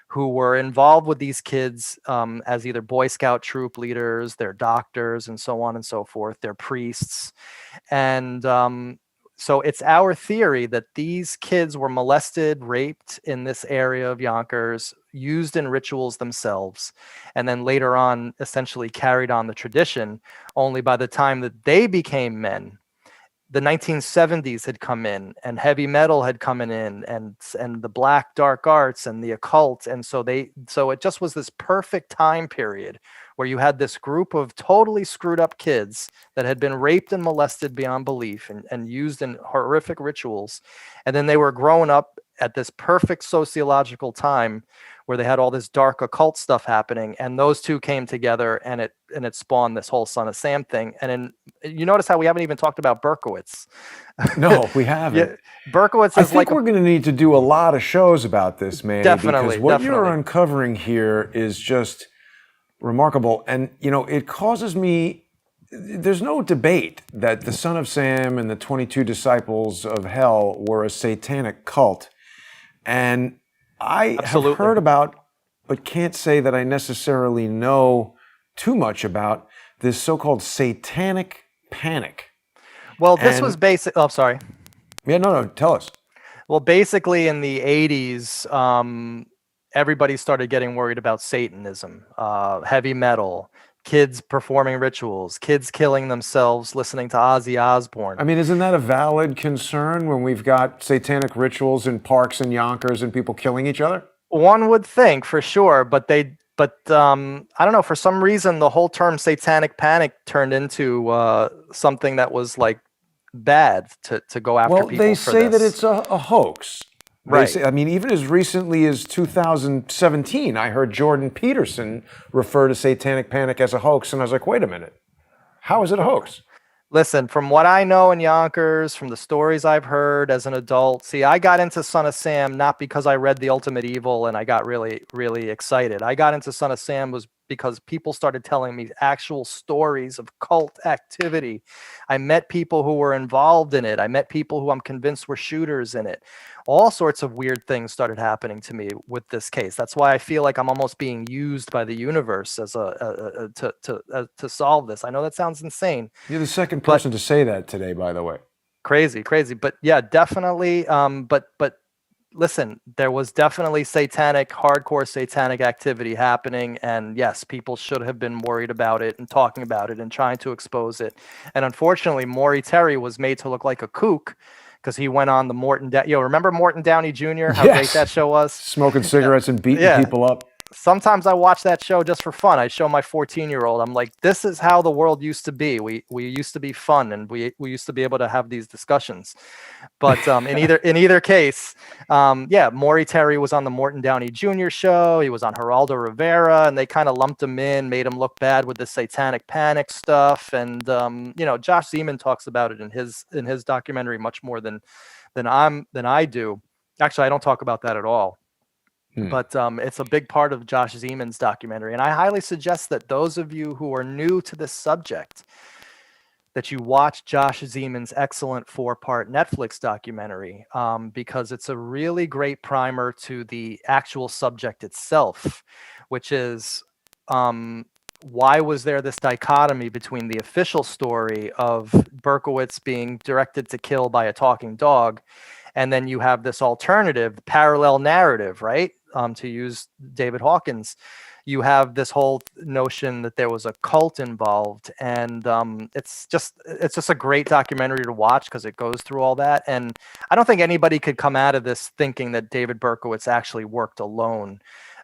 who were involved with these kids as either Boy Scout troop leaders, their doctors, and so on and so forth, their priests, and so it's our theory that these kids were molested, raped in this area of Yonkers, used in rituals themselves, and then later on essentially carried on the tradition. Only by the time that they became men, the 1970s had come in, and heavy metal had come in, and the black dark arts and the occult, and so it just was this perfect time period where you had this group of totally screwed up kids that had been raped and molested beyond belief and used in horrific rituals. And then they were growing up at this perfect sociological time where they had all this dark occult stuff happening. And those two came together, and it spawned this whole Son of Sam thing. And then you notice how we haven't even talked about Berkowitz. No, we haven't. Yeah, Berkowitz I is think we're going to need to do a lot of shows about this, Manny, Definitely, because what definitely. you're uncovering here is just remarkable. And, it causes me, there's no debate that the Son of Sam and the 22 Disciples of Hell were a satanic cult. And I Absolutely. have heard about, but can't say that I necessarily know too much about this so-called satanic panic. Well, this was basic. Oh, sorry. Yeah, no, tell us. Well, basically in the 80s, everybody started getting worried about Satanism, heavy metal, kids performing rituals, kids killing themselves, listening to Ozzy Osbourne. I mean, isn't that a valid concern when we've got satanic rituals in parks and Yonkers and people killing each other? One would think, for sure, but I don't know, for some reason the whole term satanic panic turned into something that was like bad to go after people. Well, they for say this. that it's a hoax. Right. I mean, even as recently as 2017, I heard Jordan Peterson refer to satanic panic as a hoax, and I was like, wait a minute, how is it a hoax? Listen, from what I know in Yonkers, from the stories I've heard as an adult, see, I got into Son of Sam not because I read The Ultimate Evil and I got really, really excited. I got into Son of Sam was because people started telling me actual stories of cult activity. I met people who were involved in it. I met people who I'm convinced were shooters in it. All sorts of weird things started happening to me with this case. That's why I feel like I'm almost being used by the universe as to solve this. I know that sounds insane. You're the second person to say that today, by the way. Crazy. But yeah, definitely. But listen, there was definitely hardcore satanic activity happening. And yes, people should have been worried about it and talking about it and trying to expose it. And unfortunately, Maury Terry was made to look like a kook because he went on the remember Morton Downey Jr., how great that show was? Smoking cigarettes and beating people up. Sometimes I watch that show just for fun. I show my 14-year-old. I'm like, this is how the world used to be. We used to be fun, and we used to be able to have these discussions. But in either case, Maury Terry was on the Morton Downey Jr. show. He was on Geraldo Rivera, and they kind of lumped him in, made him look bad with the satanic panic stuff. And Josh Zeman talks about it in his documentary much more than I do. Actually, I don't talk about that at all. But it's a big part of Josh Zeman's documentary. And I highly suggest that those of you who are new to this subject, that you watch Josh Zeman's excellent 4-part Netflix documentary, because it's a really great primer to the actual subject itself, which is why was there this dichotomy between the official story of Berkowitz being directed to kill by a talking dog, and then you have this alternative parallel narrative, right? To use David Hawkins, you have this whole notion that there was a cult involved, and it's just a great documentary to watch because it goes through all that. And I don't think anybody could come out of this thinking that David Berkowitz actually worked alone.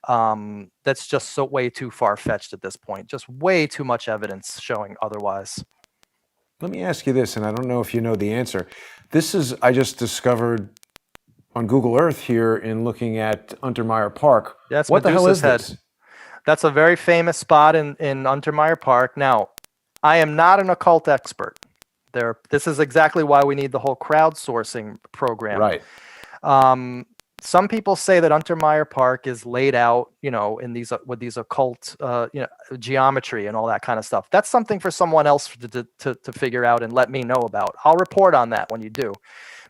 That's just so way too far-fetched at this point. Just way too much evidence showing otherwise. Let me ask you this, and I don't know if you know the answer. I just discovered on Google Earth here in looking at Untermeyer Park. That's what Medusa's the hell is head. this? That's a very famous spot in Untermeyer Park. Now, I am not an occult expert, This is exactly why we need the whole crowdsourcing program. Right. Some people say that Untermeyer Park is laid out, in these with these occult, geometry and all that kind of stuff. That's something for someone else to figure out and let me know about. I'll report on that when you do.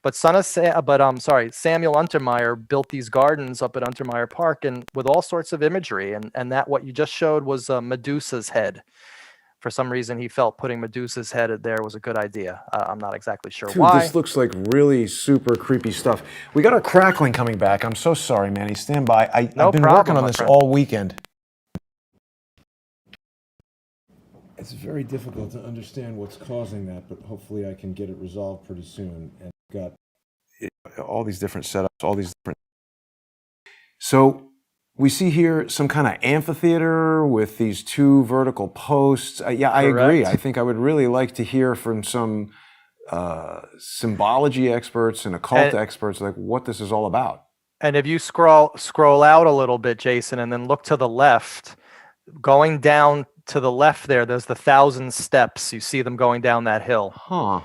But Samuel Untermeyer built these gardens up at Untermeyer Park and with all sorts of imagery, and that what you just showed was Medusa's head. For some reason, he felt putting Medusa's head there was a good idea. I'm not exactly sure why. This looks like really super creepy stuff. We got our crackling coming back. I'm so sorry, Manny. Stand by. I've been working on this all weekend. It's very difficult to understand what's causing that, but hopefully I can get it resolved pretty soon. And got all these different setups, all these different. So we see here some kind of amphitheater with these two vertical posts. Yeah, I agree. I think I would really like to hear from some symbology experts and occult experts, like what this is all about. And if you scroll out a little bit, Jason, and then look to the left, going down to the left there's the 1,000 steps. You see them going down that hill. Huh.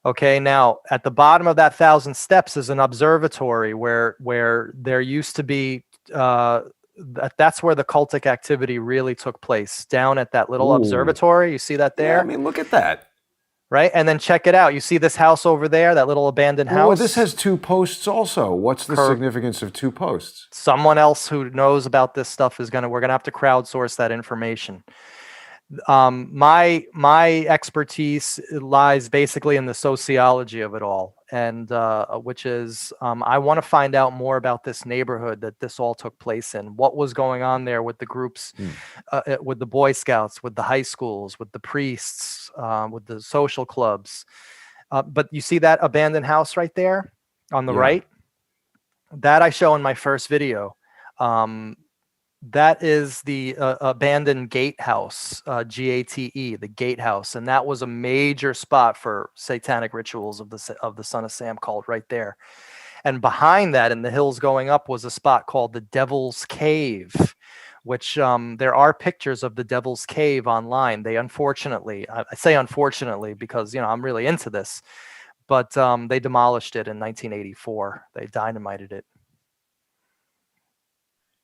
Okay, now at the bottom of that 1,000 steps is an observatory where there used to be that's where the cultic activity really took place, down at that little observatory. You see that there? Yeah, I mean, look at that. Right? And then check it out. You see this house over there, that little abandoned house? Well, this has two posts also. What's the significance of two posts? Someone else who knows about this stuff we're gonna have to crowdsource that information. My expertise lies basically in the sociology of it all, and which is I want to find out more about this neighborhood that this all took place in. What was going on there with the groups, with the Boy Scouts, with the high schools, with the priests, with the social clubs. But you see that abandoned house right there on the right? That I show in my first video. That is the abandoned gatehouse, Gate, the gatehouse, and that was a major spot for satanic rituals of the Son of Sam cult right there. And behind that, in the hills going up, was a spot called the Devil's Cave, which there are pictures of the Devil's Cave online. They unfortunately, I say unfortunately because I'm really into this, but they demolished it in 1984. They dynamited it.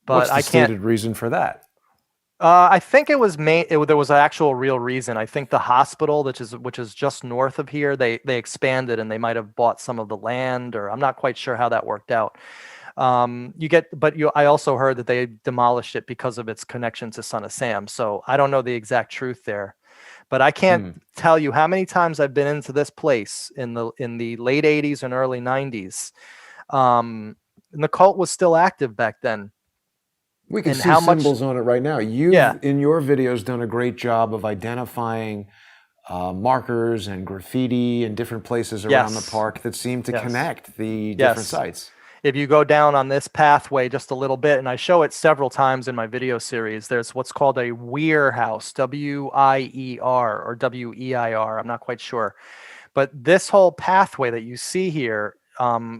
But what's the stated reason for that? I think it was there was an actual real reason. I think the hospital, which is just north of here, they expanded and they might have bought some of the land, or I'm not quite sure how that worked out. I also heard that they demolished it because of its connection to Son of Sam. So I don't know the exact truth there, but I can't tell you how many times I've been into this place in the late 80s and early 90s. And the cult was still active back then. We can see symbols on it right now. You've, in your videos, done a great job of identifying markers and graffiti in different places around the park that seem to connect the different sites. If you go down on this pathway just a little bit, and I show it several times in my video series, there's what's called a Weir house, W-I-E-R or W-E-I-R, I'm not quite sure. But this whole pathway that you see here,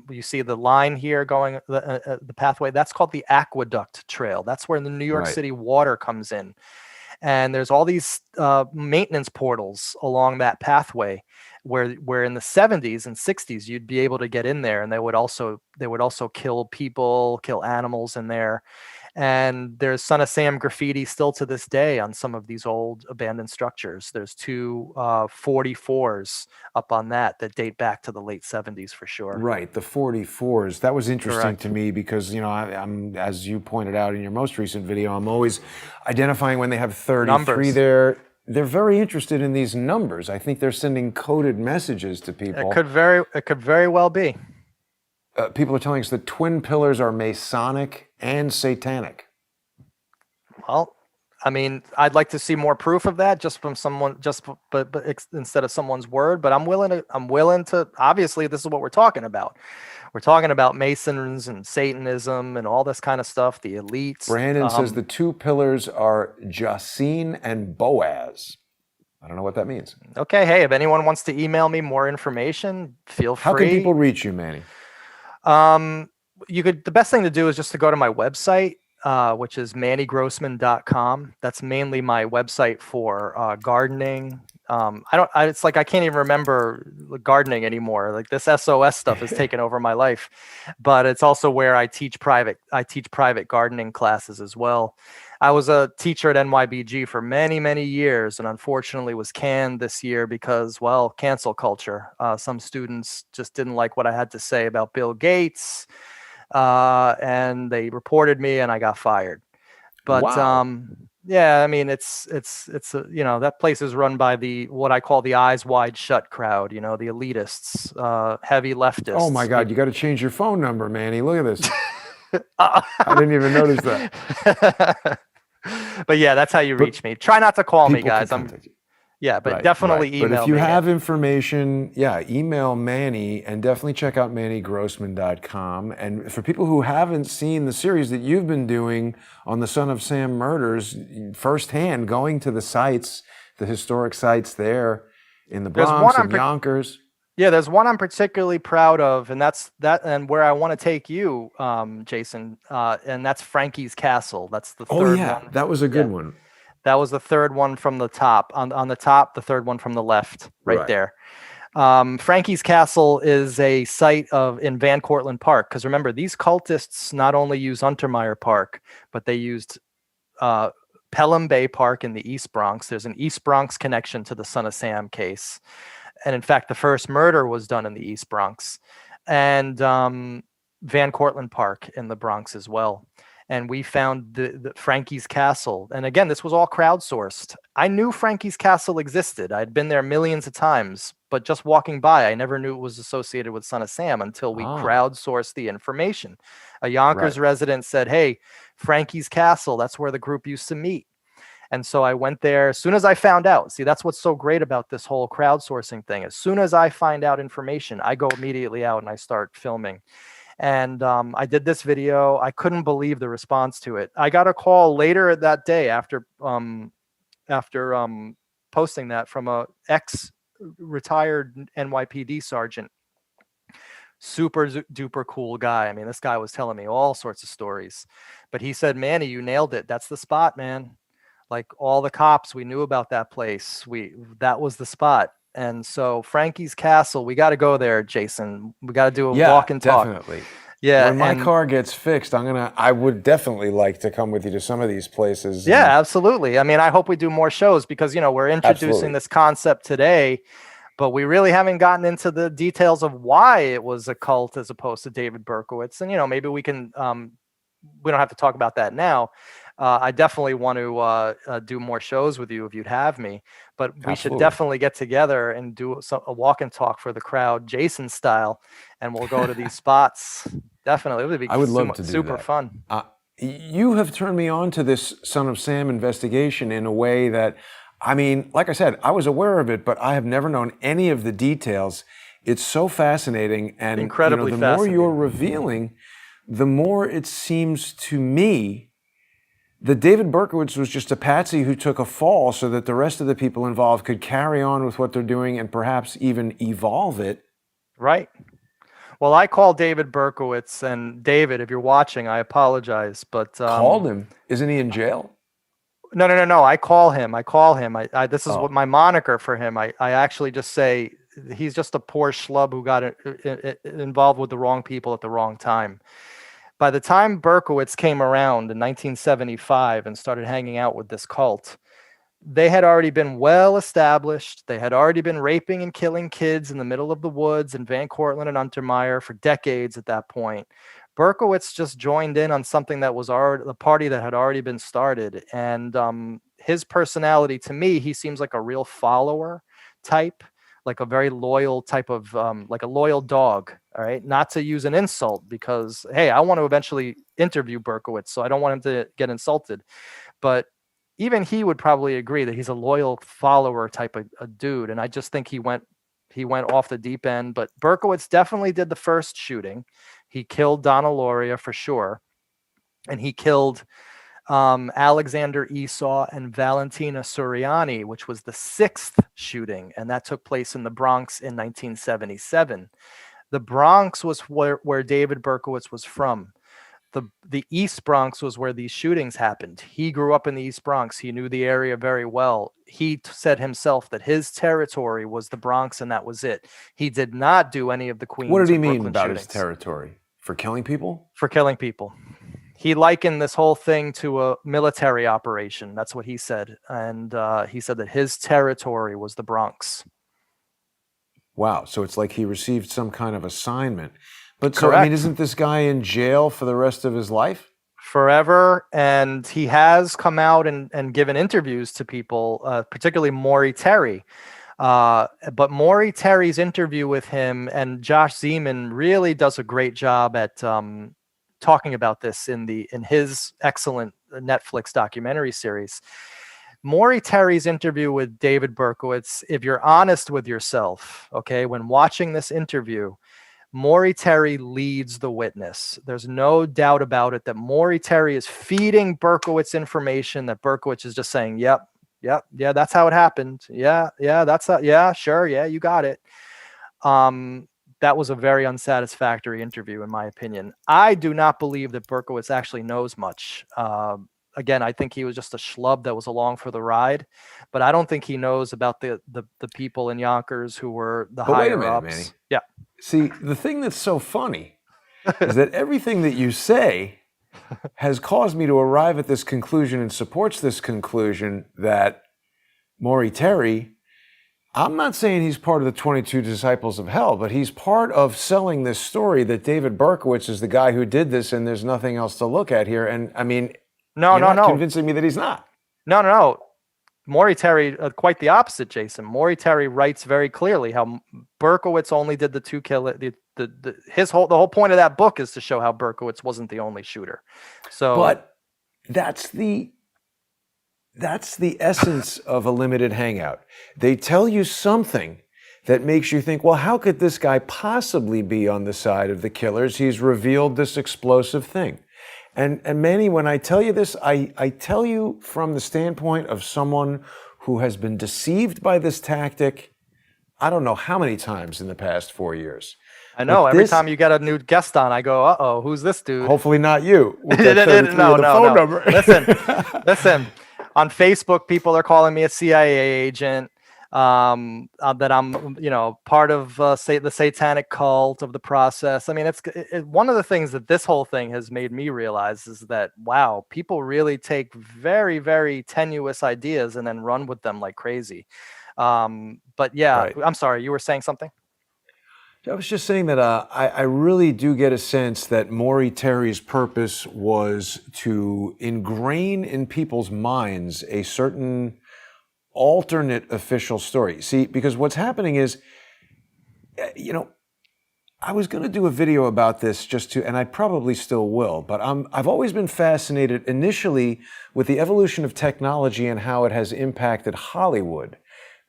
you see the line here going the pathway, that's called the Aqueduct Trail. That's where the New York City water comes in. And there's all these maintenance portals along that pathway where in the 70s and 60s you'd be able to get in there, and they would also kill people, kill animals in there. And there's Son of Sam graffiti still to this day on some of these old abandoned structures. There's two 44s up on that date back to the late 70s for sure. Right, the 44s. That was interesting to me because, I'm, as you pointed out in your most recent video, I'm always identifying when they have 33 numbers. They're very interested in these numbers. I think they're sending coded messages to people. It could very well be. People are telling us the twin pillars are Masonic and Satanic. Well, I mean, I'd like to see more proof of that, just from someone, but instead of someone's word. But I'm willing to. Obviously, this is what we're talking about. We're talking about Masons and Satanism and all this kind of stuff. The elites. Brandon says the two pillars are Jacine and Boaz. I don't know what that means. Okay, hey, if anyone wants to email me more information, feel free. How can people reach you, Manny? The best thing to do is just to go to my website, which is mannygrossman.com. That's mainly my website for gardening. It's like I can't even remember gardening anymore. Like this SOS stuff has taken over my life, but it's also where I teach private gardening classes as well. I was a teacher at NYBG for many, many years, and unfortunately was canned this year because, well, cancel culture. Some students just didn't like what I had to say about Bill Gates, and they reported me, and I got fired. But Wow. yeah, I mean, it's that place is run by what I call the eyes wide shut crowd. The elitists, heavy Oh my leftists. God, you got to change your phone number, Manny. Look at this. Uh, I didn't even notice that. But yeah, that's how you But reach me. Try not to call me, people can guys. contact you. But Right, right. definitely But if email you me. have information, yeah, email Manny and definitely check out mannygrossman.com. And for people who haven't seen the series that you've been doing on the Son of Sam murders firsthand, going to the sites, the historic sites there in the There's Bronx and Yonkers. Yeah, there's one I'm particularly proud of, and and where I want to take you, Jason, and that's Frankie's Castle. That's the Oh third yeah, one. that was a good Yeah, one. that was the third one from the top. On the top, the third one from the left, right Right. there. Frankie's Castle is a site in Van Cortlandt Park, because remember, these cultists not only used Untermeyer Park, but they used Pelham Bay Park in the East Bronx. There's an East Bronx connection to the Son of Sam case. And in fact, the first murder was done in the East Bronx, and Van Cortlandt Park in the Bronx as well. And we found the Frankie's Castle. And again, this was all crowdsourced. I knew Frankie's Castle existed. I'd been there millions of times, but just walking by, I never knew it was associated with Son of Sam until we crowdsourced the information. A Yonkers resident said, "Hey, Frankie's Castle, that's where the group used to meet." And so I went there as soon as I found out. See, that's what's so great about this whole crowdsourcing thing. As soon as I find out information, I go immediately out and I start filming. And I did this video. I couldn't believe the response to it. I got a call later that day after posting that from a ex-retired NYPD sergeant. Super duper cool guy. I mean, this guy was telling me all sorts of stories. But he said, "Manny, you nailed it. That's the spot, man. Like all the cops, we knew about that place. That was the spot." And so Frankie's Castle, we got to go there, Jason. We got to do a walk and talk. Definitely. Yeah. When my car gets fixed, I would definitely like to come with you to some of these places. Yeah, absolutely. I mean, I hope we do more shows because, we're introducing this concept today, but we really haven't gotten into the details of why it was a cult as opposed to David Berkowitz. And, maybe we can, we don't have to talk about that now. I definitely want to do more shows with you if you'd have me, but we should definitely get together and do a walk and talk for the crowd, Jason style, and we'll go to these spots. Definitely. It would be I would love to do super that. fun. You have turned me on to this Son of Sam investigation in a way that, I mean, like I said, I was aware of it, but I have never known any of the details. It's so fascinating, and incredibly the fascinating. more you're revealing, the more it seems to me that David Berkowitz was just a patsy who took a fall so that the rest of the people involved could carry on with what they're doing and perhaps even evolve it. Right. Well, I call David Berkowitz, and David, if you're watching, I apologize, but called him. Isn't he in jail? No. I call him. This is what my moniker for him. I actually just say he's just a poor schlub who got involved with the wrong people at the wrong time. By the time Berkowitz came around in 1975 and started hanging out with this cult, they had already been well established. They had already been raping and killing kids in the middle of the woods in Van Cortlandt and Untermeyer for decades at that point. Berkowitz just joined in on something that was already the party that had already been started. And his personality, to me, he seems like a real follower type, like a very loyal type of, like a loyal dog. All right. Not to use an insult because, hey, I want to eventually interview Berkowitz, so I don't want him to get insulted. But even he would probably agree that he's a loyal follower type of a dude. And I just think he went off the deep end. But Berkowitz definitely did the first shooting. He killed Donna Loria for sure. And he killed Alexander Esau and Valentina Suriani, which was the 6th shooting. And that took place in the Bronx in 1977. The Bronx was where David Berkowitz was from. the East Bronx was where these shootings happened. He grew up in the East Bronx. He knew the area very well. He said himself that his territory was the Bronx and that was it. He did not do any of the Queens. What did he or mean Brooklyn about shootings. his territory? For killing people? For killing people. He likened this whole thing to a military operation. That's what he said. And he said that his territory was the Bronx. Wow. So it's like he received some kind of assignment. But Correct. so, I mean, isn't this guy in jail for the rest of his life? Forever. And he has come out and given interviews to people, particularly Maury Terry. But Maury Terry's interview with him, and Josh Zeman really does a great job at talking about this in his excellent Netflix documentary series. Maury Terry's interview with David Berkowitz, if you're honest with yourself, okay, when watching this interview, Maury Terry leads the witness. There's no doubt about it that Maury Terry is feeding Berkowitz information that Berkowitz is just saying, yep, that's how it happened. Yeah, sure, yeah, you got it. That was a very unsatisfactory interview, in my opinion. I do not believe that Berkowitz actually knows much. Again, I think he was just a schlub that was along for the ride, but I don't think he knows about the people in Yonkers who were the higher wait a minute, ups. Manny. Yeah. See, the thing that's so funny is that everything that you say has caused me to arrive at this conclusion and supports this conclusion that Maury Terry, I'm not saying he's part of the 22 Disciples of Hell, but he's part of selling this story that David Berkowitz is the guy who did this and there's nothing else to look at here. And I mean, you're not convincing me that he's not. No. Maury Terry, quite the opposite, Jason. Maury Terry writes very clearly how Berkowitz only did the two kill. The whole point of that book is to show how Berkowitz wasn't the only shooter. So, but that's the essence of a limited hangout. They tell you something that makes you think, well, how could this guy possibly be on the side of the killers? He's revealed this explosive thing. And Manny, when I tell you this, I tell you from the standpoint of someone who has been deceived by this tactic, I don't know how many times in the past 4 years. I know. Every time you get a new guest on, I go, "Uh-oh, who's this dude?" Hopefully not you. With that 33 No. phone number. Listen. On Facebook, people are calling me a CIA agent. That I'm, part of the satanic cult of the process. I mean, it's one of the things that this whole thing has made me realize is that, wow, people really take very, very tenuous ideas and then run with them like crazy. But yeah, right. I'm sorry, you were saying something? I was just saying that I really do get a sense that Maury Terry's purpose was to ingrain in people's minds a certain alternate official story. See, because what's happening is, I was going to do a video about this and I probably still will, but I've always been fascinated initially with the evolution of technology and how it has impacted Hollywood,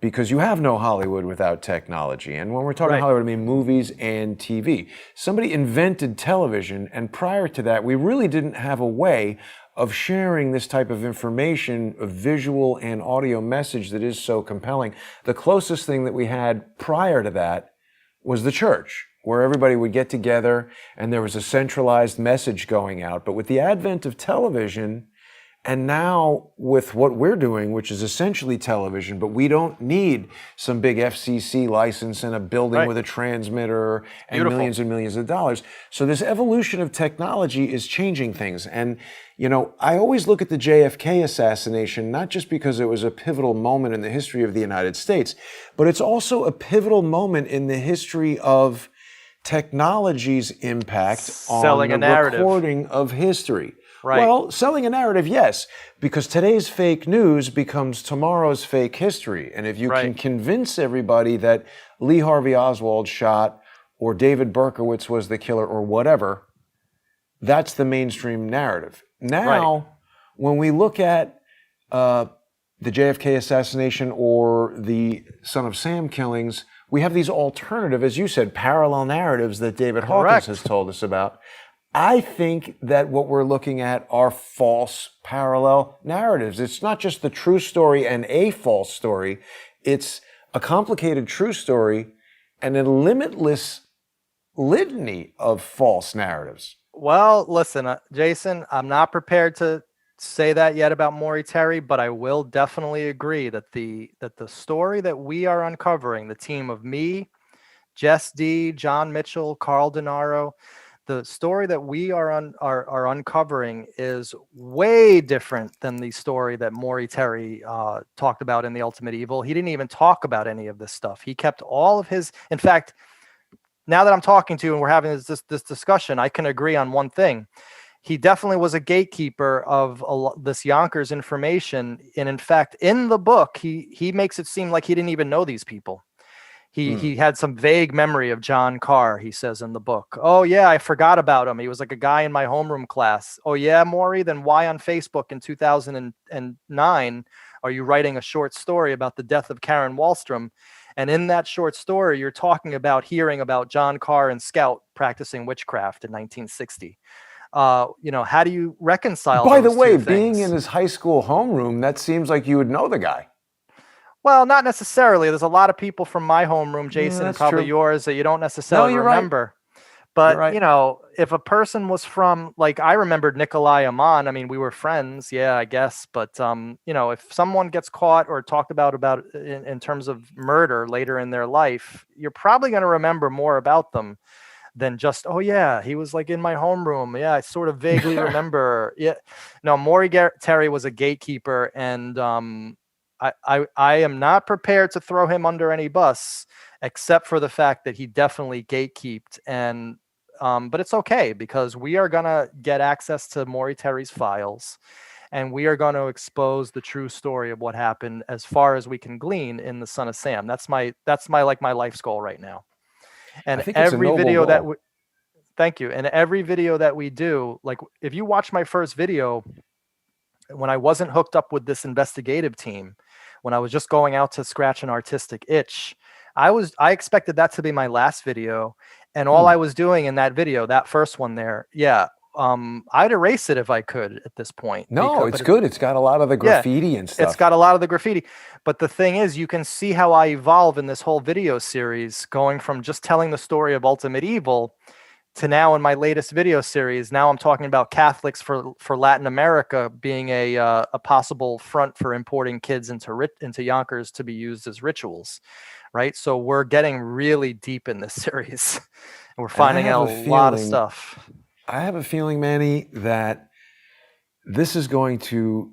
because you have no Hollywood without technology. And when we're talking right. Hollywood, I mean movies and TV. Somebody invented television, and prior to that, we really didn't have a way of sharing this type of information, a visual and audio message that is so compelling. The closest thing that we had prior to that was the church, where everybody would get together and there was a centralized message going out. But with the advent of television, and now with what we're doing, which is essentially television, but we don't need some big FCC license and a building right. with a transmitter and Beautiful. millions and millions of dollars. So this evolution of technology is changing things. And, I always look at the JFK assassination, not just because it was a pivotal moment in the history of the United States, but it's also a pivotal moment in the history of technology's impact selling on the recording of history. Right. Well, selling a narrative, yes, because today's fake news becomes tomorrow's fake history. And if you right. can convince everybody that Lee Harvey Oswald shot or David Berkowitz was the killer or whatever, that's the mainstream narrative. Now, right. when we look at the JFK assassination or the Son of Sam killings, we have these alternative, as you said, parallel narratives that David Hawkins has told us about. I think that what we're looking at are false parallel narratives. It's not just the true story and a false story. It's a complicated true story and a limitless litany of false narratives. Well, listen, Jason, I'm not prepared to say that yet about Maury Terry, but I will definitely agree that the story that we are uncovering, the team of me, Jess D, John Mitchell, Carl Denaro, the story that we are uncovering is way different than the story that Maury Terry talked about in The Ultimate Evil. He didn't even talk about any of this stuff. He kept all of his. In fact, now that I'm talking to you and we're having this discussion, I can agree on one thing. He definitely was a gatekeeper of this Yonkers information, and in fact, in the book, he makes it seem like he didn't even know these people. He had some vague memory of John Carr, he says in the book. Oh, yeah, I forgot about him. He was like a guy in my homeroom class. Oh, yeah, Maury? Then why on Facebook in 2009 are you writing a short story about the death of Karen Wahlstrom? And in that short story, you're talking about hearing about John Carr and Scout practicing witchcraft in 1960. How do you reconcile By the those way, two being things? in his high school homeroom, that seems like you would know the guy. Well, not necessarily. There's a lot of people from my homeroom, Jason, and That's probably true. yours, that you don't No, necessarily you're right. remember. You're But, right. if a person was from, like, I remembered Nikolai Aman, I mean, we were friends, yeah, I guess. But, if someone gets caught or talked about in terms of murder later in their life, you're probably going to remember more about them than just, oh, yeah, he was like in my homeroom. Yeah, I sort of vaguely remember. Yeah. No, Maury Terry was a gatekeeper, and I am not prepared to throw him under any bus, except for the fact that he definitely gatekeeped. And but it's okay, because we are gonna get access to Maury Terry's files, and we are going to expose the true story of what happened as far as we can glean in The Son of Sam. That's my like my life's goal right now. I And think it's a every noble video that goal. thank you. And every video that we do, like if you watch my first video, when I wasn't hooked up with this investigative team, when I was just going out to scratch an artistic itch, I expected that to be my last video. And all I was doing in that video, that first one there, yeah, I'd erase it if I could at this point. No, it's But good. It's got a lot of the yeah, graffiti and it's stuff. got a lot of the graffiti. But the thing is, you can see how I evolve in this whole video series, going from just telling the story of Ultimate Evil to now in my latest video series. Now I'm talking about Catholics for Latin America being a possible front for importing kids into Yonkers to be used as rituals, right? So we're getting really deep in this series, and we're And finding out a lot of stuff. I have a feeling, Manny, that this is going to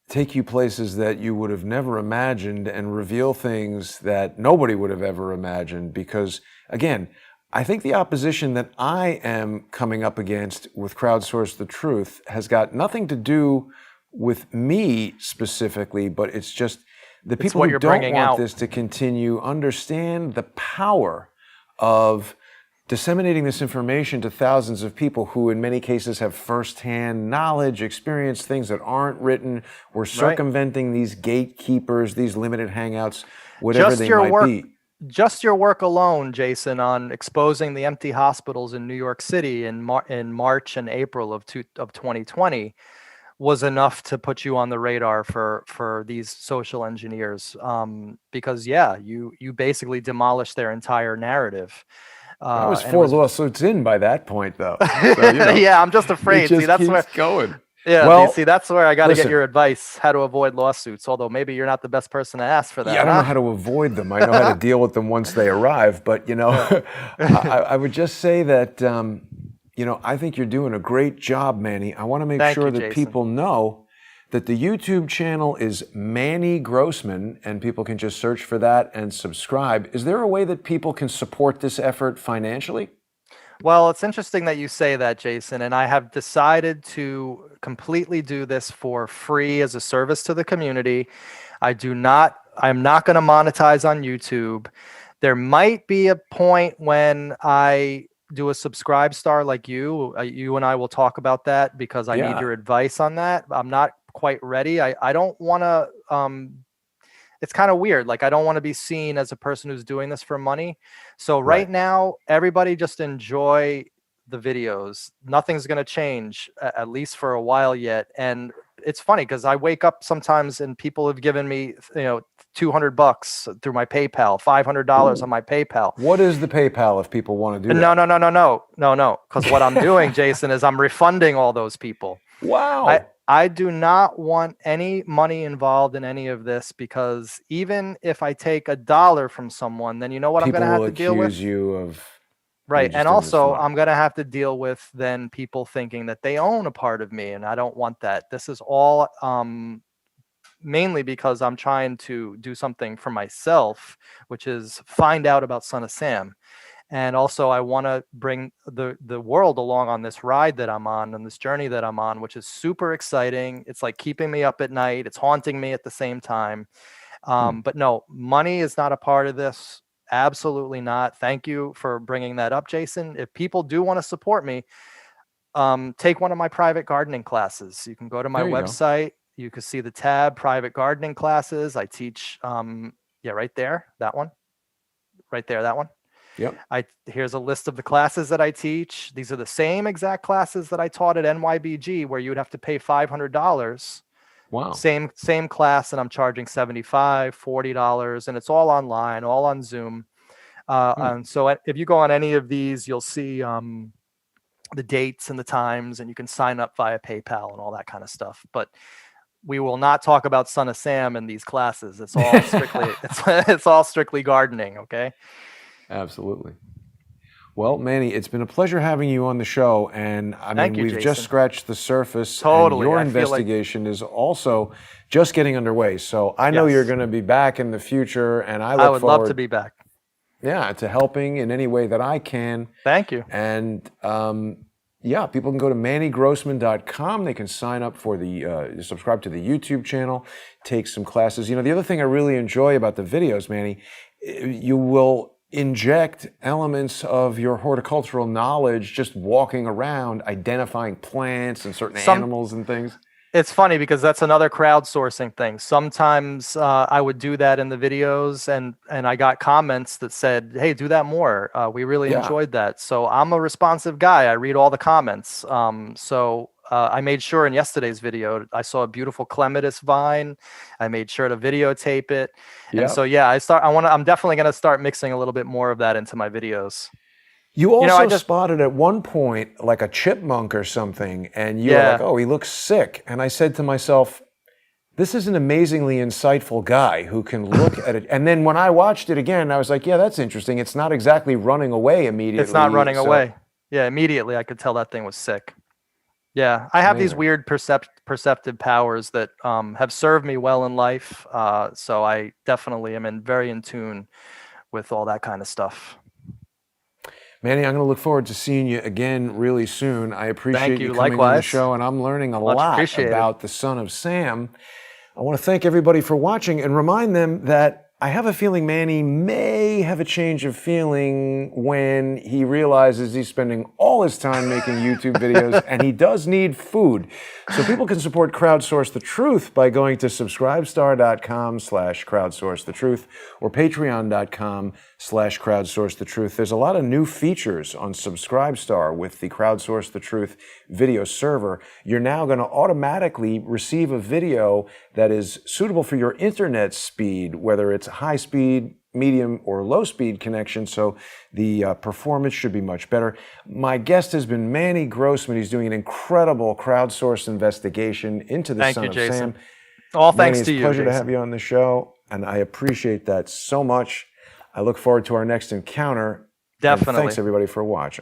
take you places that you would have never imagined and reveal things that nobody would have ever imagined. Because, again, I think the opposition that I am coming up against with Crowdsource the Truth has got nothing to do with me specifically, but it's just the It's people what who you're don't bringing want out. this to continue understand the power of disseminating this information to thousands of people who in many cases have firsthand knowledge, experience, things that aren't written. We're circumventing these gatekeepers, these limited hangouts, whatever they might be. Just your work alone, Jason, on exposing the empty hospitals in New York City in March and April of 2020 was enough to put you on the radar for these social engineers. Because yeah, you basically demolished their entire narrative. I was And it 4 was lawsuits in by that point, though. So, yeah, I'm just it afraid. See, just that's keeps where going. yeah, Well, see, that's where I got to get listen, your advice how to avoid lawsuits. Although maybe you're not the best person to ask for yeah, I that, don't know huh? how to avoid them. I know how to deal with them once they arrive. But, Yeah. I would just say that, I think you're doing a great job, Manny. I want to make Thank sure you, that Jason. people know that the YouTube channel is Manny Grossman, and people can just search for that and subscribe. Is there a way that people can support this effort financially? Well, it's interesting that you say that, Jason, and I have decided to completely do this for free as a service to the community. I'm not going to monetize on YouTube. There might be a point when I do a subscribe star like you. You and I will talk about that, because I need Yeah. your advice on that. I'm not quite ready. I don't want to it's kind of weird. Like, I don't want to be seen as a person who's doing this for money. So right Right. now, everybody just enjoy the videos. Nothing's going to change, at least for a while yet. And it's funny because I wake up sometimes and people have given me, $200 through my PayPal, $500 on my PayPal. What is the PayPal if people want to do that? No. Because what I'm doing, Jason, is I'm refunding all those people. Wow. I do not want any money involved in any of this, because even if I take $1 from someone, then you know what people I'm going to have to deal with? Accuse you of right. And also I'm going to have to deal with then people thinking that they own a part of me, and I don't want that. This is all mainly because I'm trying to do something for myself, which is find out about Son of Sam. And also I want to bring the world along on this ride that I'm on and this journey that I'm on, which is super exciting. It's like keeping me up at night. It's haunting me at the same time. But no, money is not a part of this. Absolutely not. Thank you for bringing that up, Jason. If people do want to support me, take one of my private gardening classes. You can go to my website. You can see the tab, private gardening classes. I teach, right there, that one. Right there, that one. Yep. Here's a list of the classes that I teach. These are the same exact classes that I taught at NYBG, where you would have to pay $500. Wow. Same class, and I'm charging $75, $40, and it's all online, all on Zoom. And so if you go on any of these, you'll see the dates and the times, and you can sign up via PayPal and all that kind of stuff. But we will not talk about Son of Sam in these classes. It's all strictly it's all strictly gardening. Okay. Absolutely. Well, Manny, it's been a pleasure having you on the show, and we've just scratched the surface. Totally. And your investigation is also just getting underway. So I know you're going to be back in the future, and I would love to be back. Yeah, to helping in any way that I can. Thank you. And people can go to mannygrossman.com. They can sign up for subscribe to the YouTube channel, take some classes. You know, the other thing I really enjoy about the videos, Manny, you will inject elements of your horticultural knowledge just walking around, identifying plants and certain animals and things. It's funny because that's another crowdsourcing thing. Sometimes I would do that in the videos, and I got comments that said, hey, do that more. We really enjoyed that. So I'm a responsive guy. I read all the comments. I made sure in yesterday's video, I saw a beautiful clematis vine. I made sure to videotape it. And so, I'm definitely going to start mixing a little bit more of that into my videos. You also spotted at one point like a chipmunk or something, and you were like, oh, he looks sick. And I said to myself, this is an amazingly insightful guy who can look at it. And then when I watched it again, I was like, yeah, that's interesting. It's not exactly running away immediately. It's not running away. Yeah, immediately I could tell that thing was sick. Yeah, I have these weird perceptive powers that have served me well in life. So I definitely am very in tune with all that kind of stuff. Manny, I'm going to look forward to seeing you again really soon. I appreciate you coming on the show, and I'm learning a lot about the Son of Sam. I want to thank everybody for watching and remind them that I have a feeling Manny may have a change of feeling when he realizes he's spending all his time making YouTube videos and he does need food. So people can support Crowdsource the Truth by going to subscribestar.com/crowdsource the truth or patreon.com/crowdsource the truth. There's a lot of new features on Subscribestar with the Crowdsource the Truth video server. You're now going to automatically receive a video that is suitable for your internet speed, whether it's high speed, medium, or low speed connection, so the performance should be much better. My guest has been Manny Grossman. He's doing an incredible crowdsourced investigation into the Son of Sam. All thanks to you, It's a pleasure to have you on the show, and I appreciate that so much. I look forward to our next encounter. Definitely. And thanks, everybody, for watching.